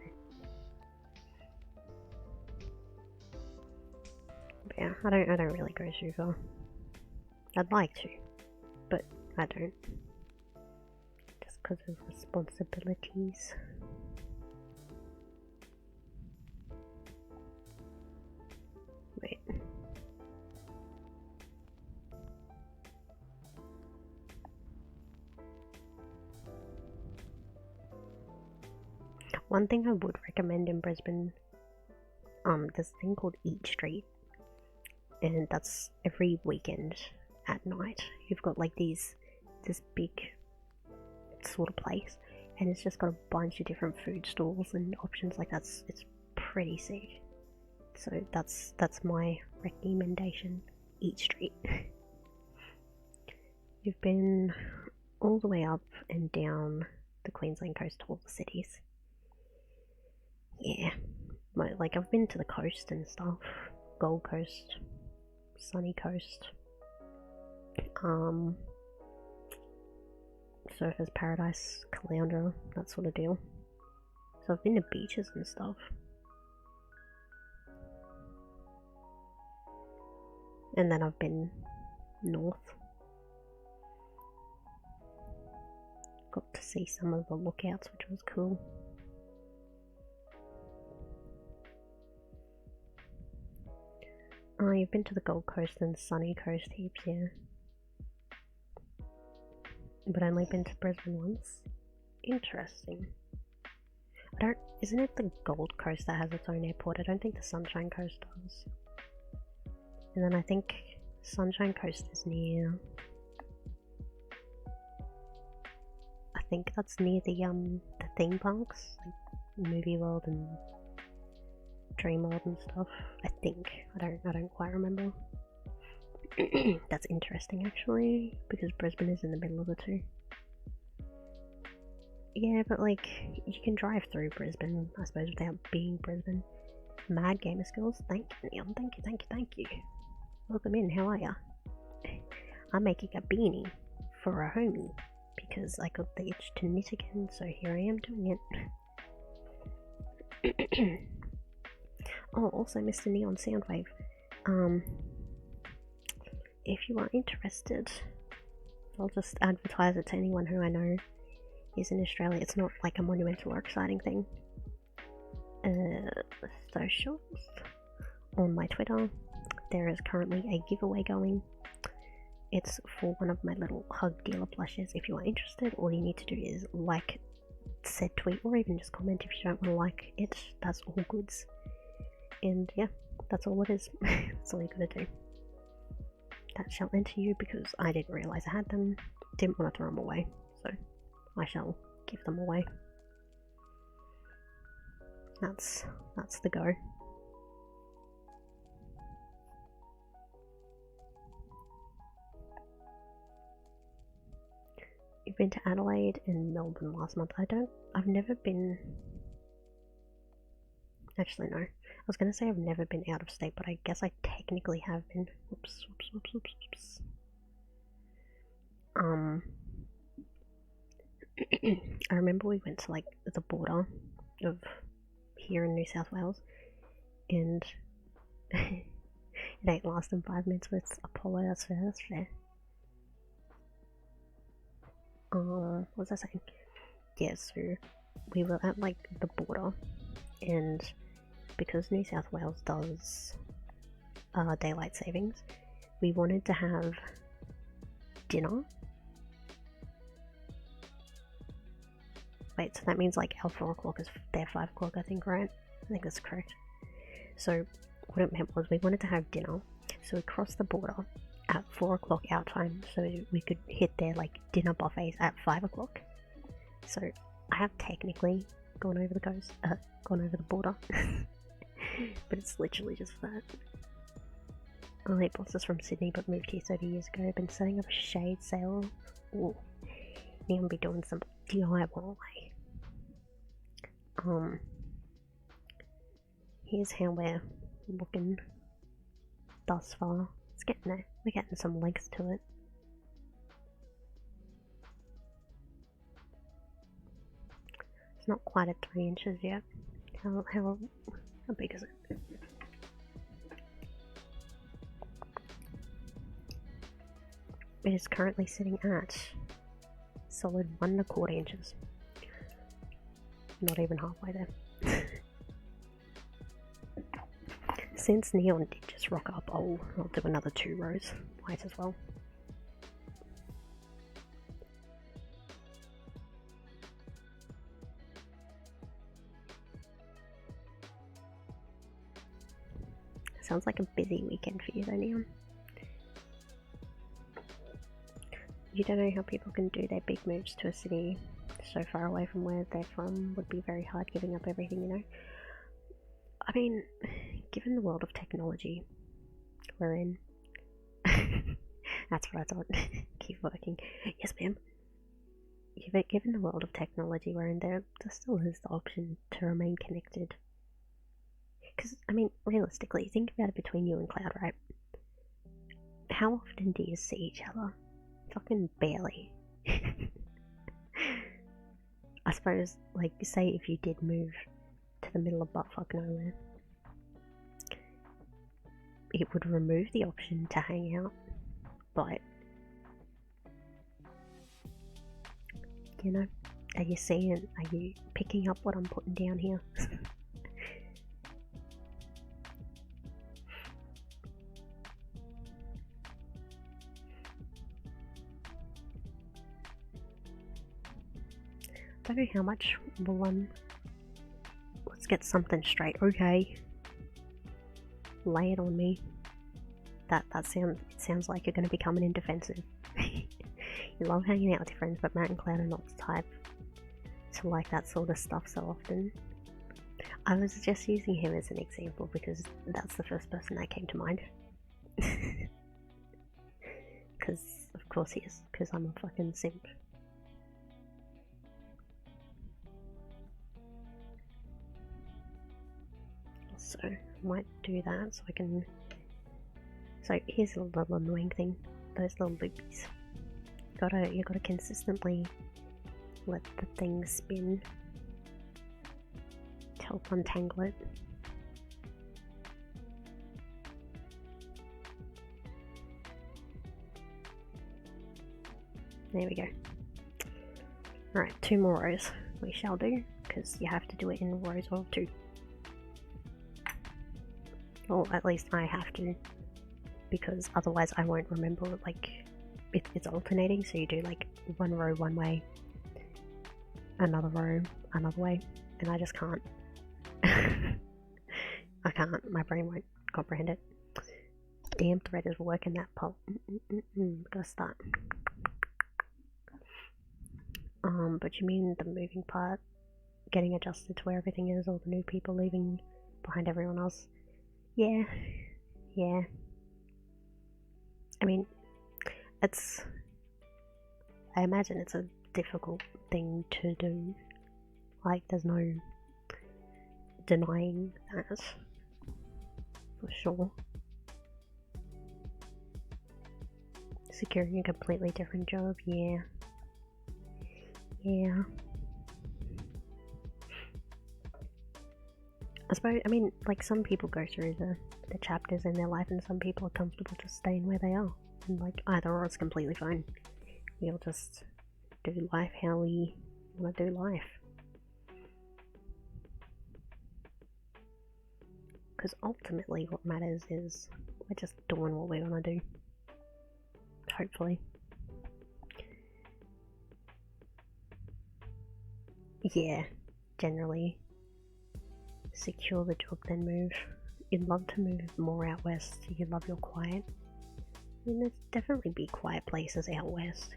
But yeah, I don't really go too far. I'd like to, but I don't. Just because of responsibilities. Wait. One thing I would recommend in Brisbane, this thing called Eat Street, and that's every weekend at night. You've got like this big sort of place, and it's just got a bunch of different food stalls and options like that. It's pretty sick. So that's my recommendation. Eat Street. You've been all the way up and down the Queensland coast to all the cities. Yeah, like I've been to the coast and stuff. Gold Coast, Sunny Coast, Surfers Paradise, Caloundra, that sort of deal. So I've been to beaches and stuff. And then I've been north. Got to see some of the lookouts, which was cool. Oh, you've been to the Gold Coast and Sunny Coast heaps, yeah. But only been to Brisbane once. Interesting. Isn't it the Gold Coast that has its own airport? I don't think the Sunshine Coast does. And then I think Sunshine Coast is near... I think that's near the theme parks, like Movie World and Dream World and stuff. I think. I don't quite remember. That's interesting actually, because Brisbane is in the middle of the two. Yeah, but like, you can drive through Brisbane, I suppose, without being Brisbane. Mad Gamer Skills, thank you, Neon, thank you. Welcome in, how are ya? I'm making a beanie for a homie, because I got the itch to knit again, so here I am doing it. Oh, also Mr. Neon Soundwave, if you are interested, I'll just advertise it to anyone who I know is in Australia. It's not like a monumental or exciting thing. Socials. On my Twitter, there is currently a giveaway going. It's for one of my little Hug Dealer plushes. If you are interested, all you need to do is like said tweet, or even just comment if you don't want to like it. That's all goods. And yeah, that's all it is. That's all you gotta do. That shall enter you because I didn't realise I had them. Didn't want to throw them away, so I shall give them away. That's the go. You've been to Adelaide and Melbourne last month. I've never been... Actually, no. I was going to say I've never been out of state, but I guess I technically have been. Whoops. I remember we went to, like, the border of here in New South Wales, and it ain't less than 5 minutes with Apollo, that's fair. What was I saying? Yeah, so we were at, like, the border, and because New South Wales does daylight savings, we wanted to have dinner. Wait, so that means like our 4 o'clock is their 5 o'clock, I think, right? I think that's correct. So what it meant was we wanted to have dinner, so we crossed the border at 4 o'clock our time, so we could hit their like dinner buffets at 5 o'clock. So I have technically gone over the border, but it's literally just that. My boss is from Sydney but moved here 30 years ago. I've been setting up a shade sale. Ooh, need to be doing some DIY. Here's how we're looking thus far. It's getting there. We're getting some length to it. It's not quite at 3 inches yet. How big is it? It is currently sitting at solid 1¼ inches. Not even halfway there. Since Neon did just rock up, I'll do another 2 rows. Might as well. Sounds like a busy weekend for you though, Neon. You don't know how people can do their big moves to a city so far away from where they're from. Would be very hard giving up everything, you know? I mean, given the world of technology we're in, that's what I thought. Keep working. Yes, ma'am. Given the world of technology we're in, there still is the option to remain connected. Because, I mean, realistically, think about it between you and Cloud, right? How often do you see each other? Fucking barely. I suppose, like, say if you did move to the middle of buttfuck nowhere, it would remove the option to hang out, but, you know, are you picking up what I'm putting down here? I don't know how much we'll, let's get something straight, okay? Lay it on me. It sounds like you're going to be coming in defensive. You love hanging out with your friends, but Matt and Cloud are not the type to like that sort of stuff so often. I was just using him as an example because that's the first person that came to mind. Because, of course he is, because I'm a fucking simp. So, I might do that so I can... So, here's a little annoying thing. Those little loopies. You gotta consistently let the thing spin to help untangle it. There we go. Alright, 2 more rows we shall do, because you have to do it in rows of 2. Or at least I have to, because otherwise I won't remember, like, it's alternating, so you do like 1 row one way, another row another way, and I just can't. I can't, my brain won't comprehend it. Damn thread is working that pole. Gotta start. But you mean the moving part, getting adjusted to where everything is, all the new people leaving behind everyone else? Yeah. I mean, I imagine it's a difficult thing to do. Like, there's no denying that, for sure. Securing a completely different job, yeah. I suppose, I mean, like, some people go through the chapters in their life, and some people are comfortable just staying where they are. And, like, either or is completely fine. We'll just do life how we want to do life. Because ultimately what matters is we're just doing what we want to do. Hopefully. Yeah, generally. Secure the job, then move. You'd love to move more out west. You love your quiet. I mean, there's definitely be quiet places out west.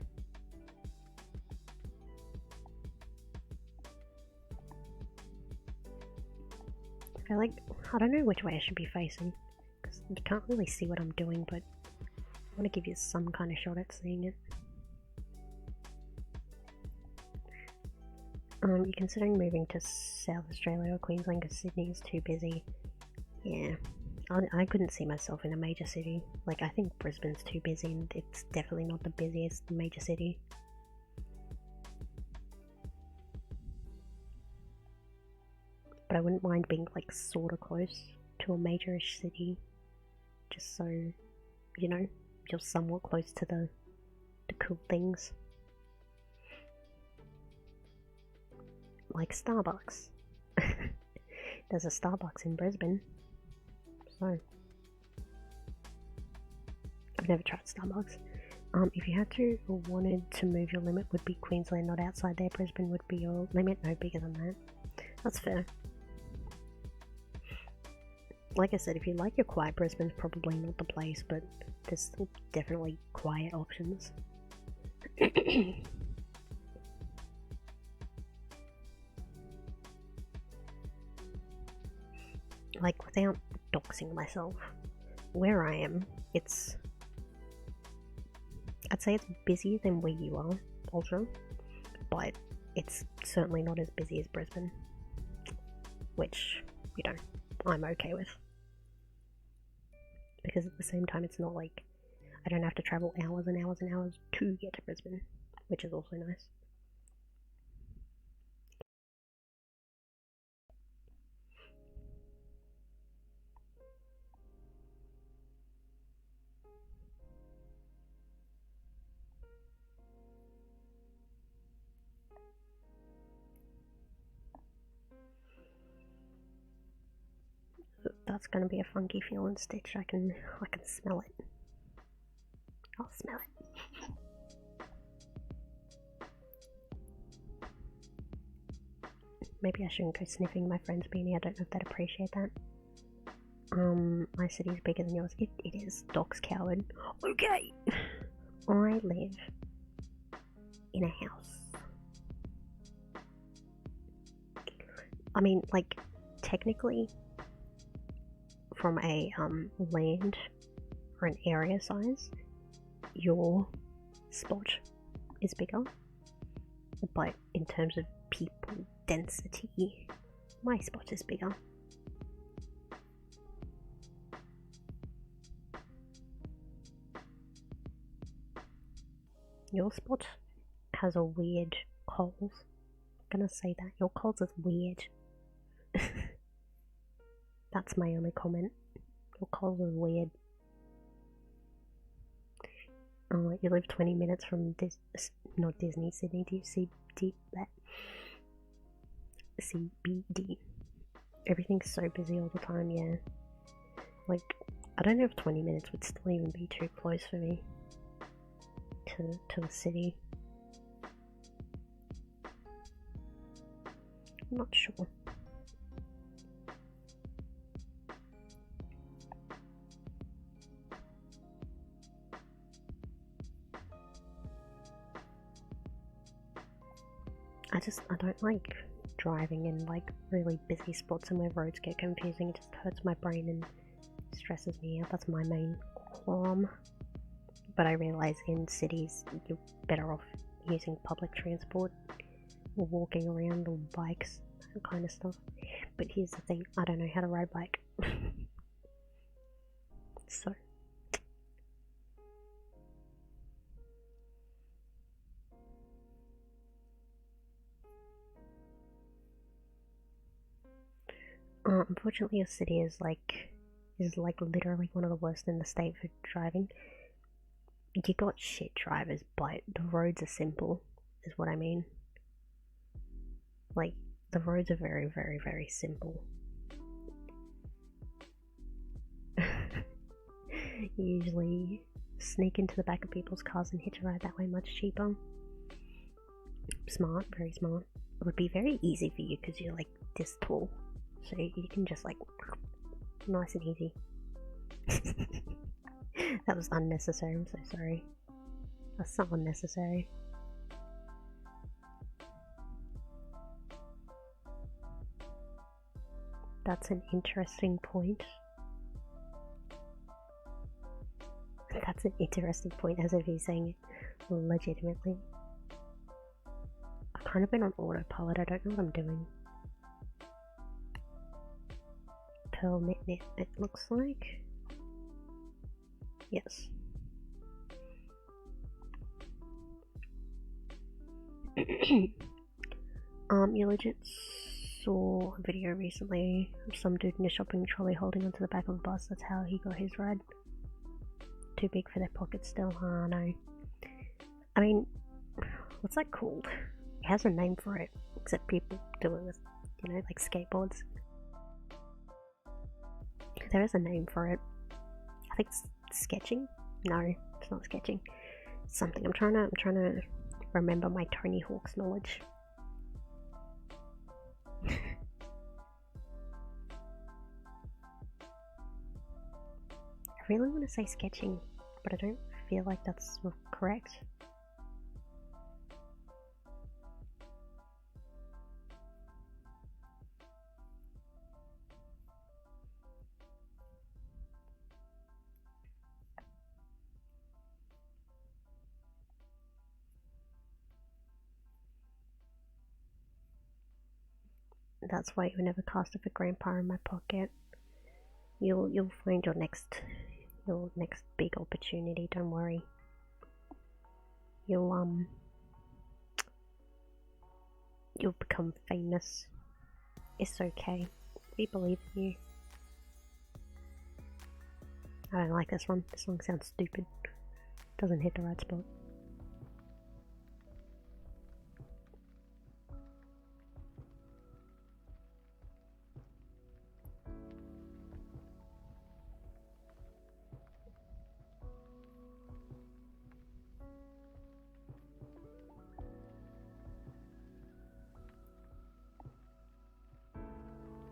I feel like, I don't know which way I should be facing, because you can't really see what I'm doing, but I want to give you some kind of shot at seeing it. You're considering moving to South Australia or Queensland because Sydney is too busy. Yeah, I couldn't see myself in a major city. Like, I think Brisbane's too busy and it's definitely not the busiest major city. But I wouldn't mind being like sorta close to a majorish city, just so, you know, you're somewhat close to the cool things. Like Starbucks. There's a Starbucks in Brisbane, so I've never tried Starbucks. If you had to or wanted to move, your limit would be Queensland, not outside there. Brisbane would be your limit, no bigger than that. That's fair. Like I said, if you like your quiet, Brisbane's probably not the place, but there's still definitely quiet options. Like, without doxing myself, where I am, I'd say it's busier than where you are, also, but it's certainly not as busy as Brisbane, which, you know, I'm okay with. Because at the same time, it's not like I don't have to travel hours and hours and hours to get to Brisbane, which is also nice. That's gonna be a funky feeling, Stitch. I can smell it. I'll smell it. Maybe I shouldn't go sniffing my friend's beanie. I don't know if they'd appreciate that. My city's bigger than yours. It is. Doc's coward. Okay. I live in a house. I mean, like, technically, from a land or an area size, your spot is bigger, but in terms of people density, my spot is bigger. Your spot has a weird Coles. I'm gonna say that. Your Coles is weird. That's my only comment. Your Coles is weird. You live 20 minutes from not Disney, Sydney. Do you see that? CBD. Everything's so busy all the time, yeah. Like, I don't know if 20 minutes would still even be too close for me to the city. I'm not sure. I don't like driving in like really busy spots and where roads get confusing. It just hurts my brain and stresses me out. That's my main qualm. But I realise in cities you're better off using public transport or walking around or bikes, that kind of stuff. But here's the thing, I don't know how to ride a bike. So unfortunately, your city is like literally one of the worst in the state for driving. You got shit drivers, but the roads are simple, is what I mean. Like, the roads are very, very, very simple. You usually sneak into the back of people's cars and hitch a ride that way, much cheaper. Smart, very smart. It would be very easy for you because you're like this tall, so you can just like nice and easy. That was unnecessary, I'm so sorry. That's so unnecessary. That's an interesting point. That's an interesting point, as if he's saying it legitimately. I kind of been on autopilot. I don't know what I'm doing. Pearl Knit Knit, it looks like. Yes. You legit saw a video recently of some dude in a shopping trolley holding onto the back of a bus. That's how he got his ride. Too big for their pockets still, I know. I mean, what's that called? It has a name for it, except people do it with, you know, like skateboards. There is a name for it. I think it's sketching? No, it's not sketching. It's something. I'm trying to remember my Tony Hawk's knowledge. I really want to say sketching, but I don't feel like that's correct. That's why you never cast it for Grandpa in my pocket. You'll find your next big opportunity. Don't worry. You'll become famous. It's okay. We believe in you. I don't like this one. This song sounds stupid. Doesn't hit the right spot.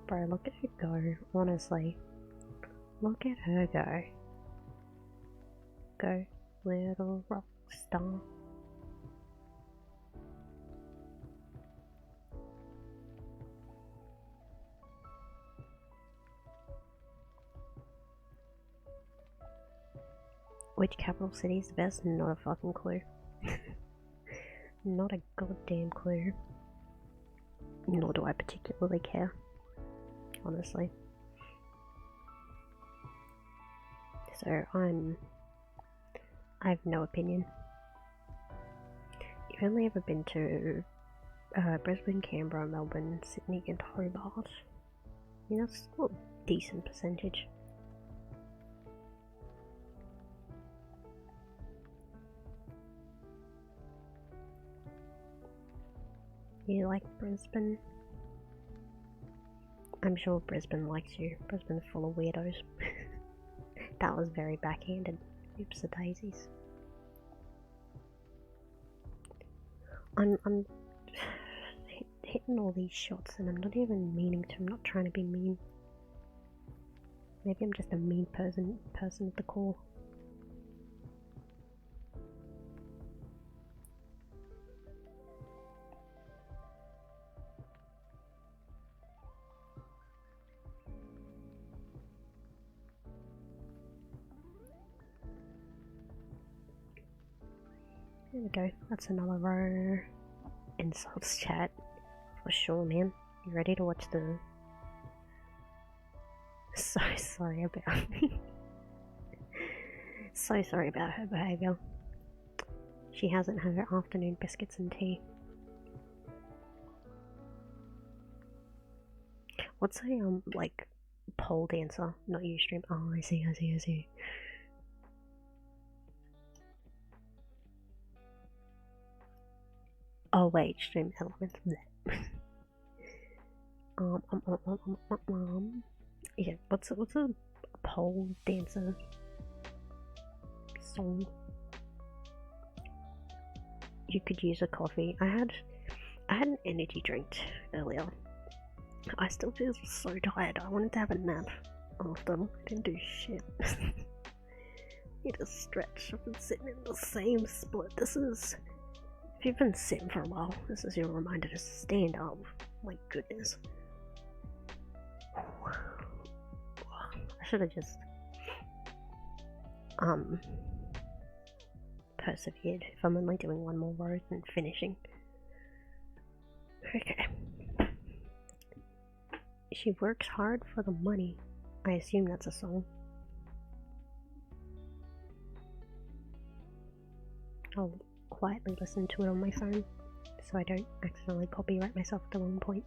Bro, look at her go, honestly. Look at her go. Go, little rock star. Which capital city is the best? Not a fucking clue. Not a goddamn clue. Nor do I particularly care. Honestly. So I have no opinion. You've only ever been to Brisbane, Canberra, Melbourne, Sydney and Hobart. I mean, that's still a decent percentage. You like Brisbane? I'm sure Brisbane likes you. Brisbane's full of weirdos. That was very backhanded. Oops, the daisies. I'm hitting all these shots and I'm not even meaning to. I'm not trying to be mean. Maybe I'm just a mean person at the core. There we go, that's another row. Insults chat. For sure, man. You ready to watch the... So sorry about... So sorry about her behaviour. She hasn't had her afternoon biscuits and tea. What's a, like, pole dancer? Not Ustream. Oh, I see. Oh wait, stream elements. Yeah, what's a pole dancer song? You could use a coffee. I had an energy drink earlier. I still feel so tired. I wanted to have a nap after. I didn't do shit. Need to stretch. I've been sitting in the same spot. If you've been sitting for a while, this is your reminder to stand up. My goodness. I should have just persevered if I'm only doing one more row and finishing. Okay. She works hard for the money. I assume that's a song. I'll quietly listen to it on my phone so I don't accidentally copyright myself at the wrong point.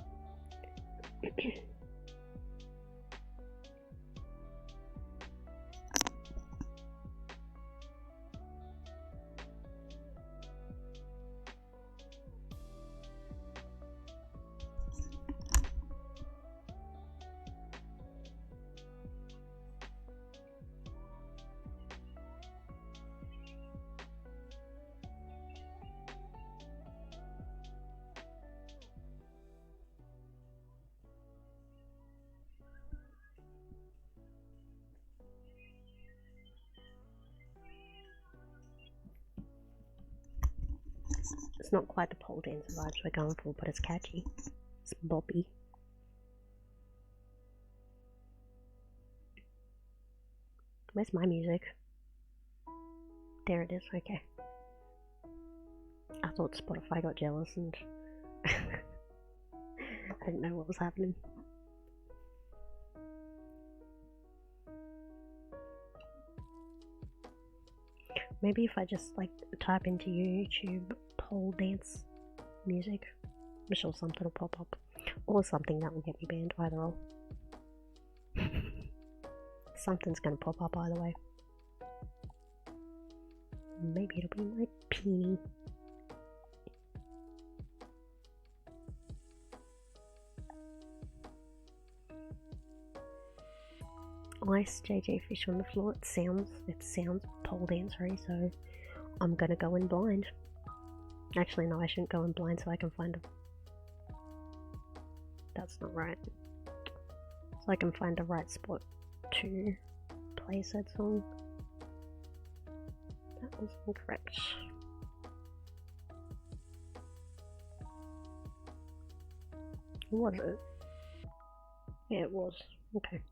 It's not quite the pole dance vibes we're going for, but it's catchy. It's boppy. Where's my music? There it is, okay. I thought Spotify got jealous and I didn't know what was happening. Maybe if I just like type into YouTube pole dance music, I'm sure something will pop up. Or something that will get me banned, either or. Something's gonna pop up either way. Maybe it'll be my peenie. Ice JJ Fish on the floor. It sounds pole dancery, so I'm gonna go in blind. Actually, no, I shouldn't go in blind so I can find a... That's not right. So I can find the right spot to play said song. That was incorrect. Was it? Yeah, it was. Okay.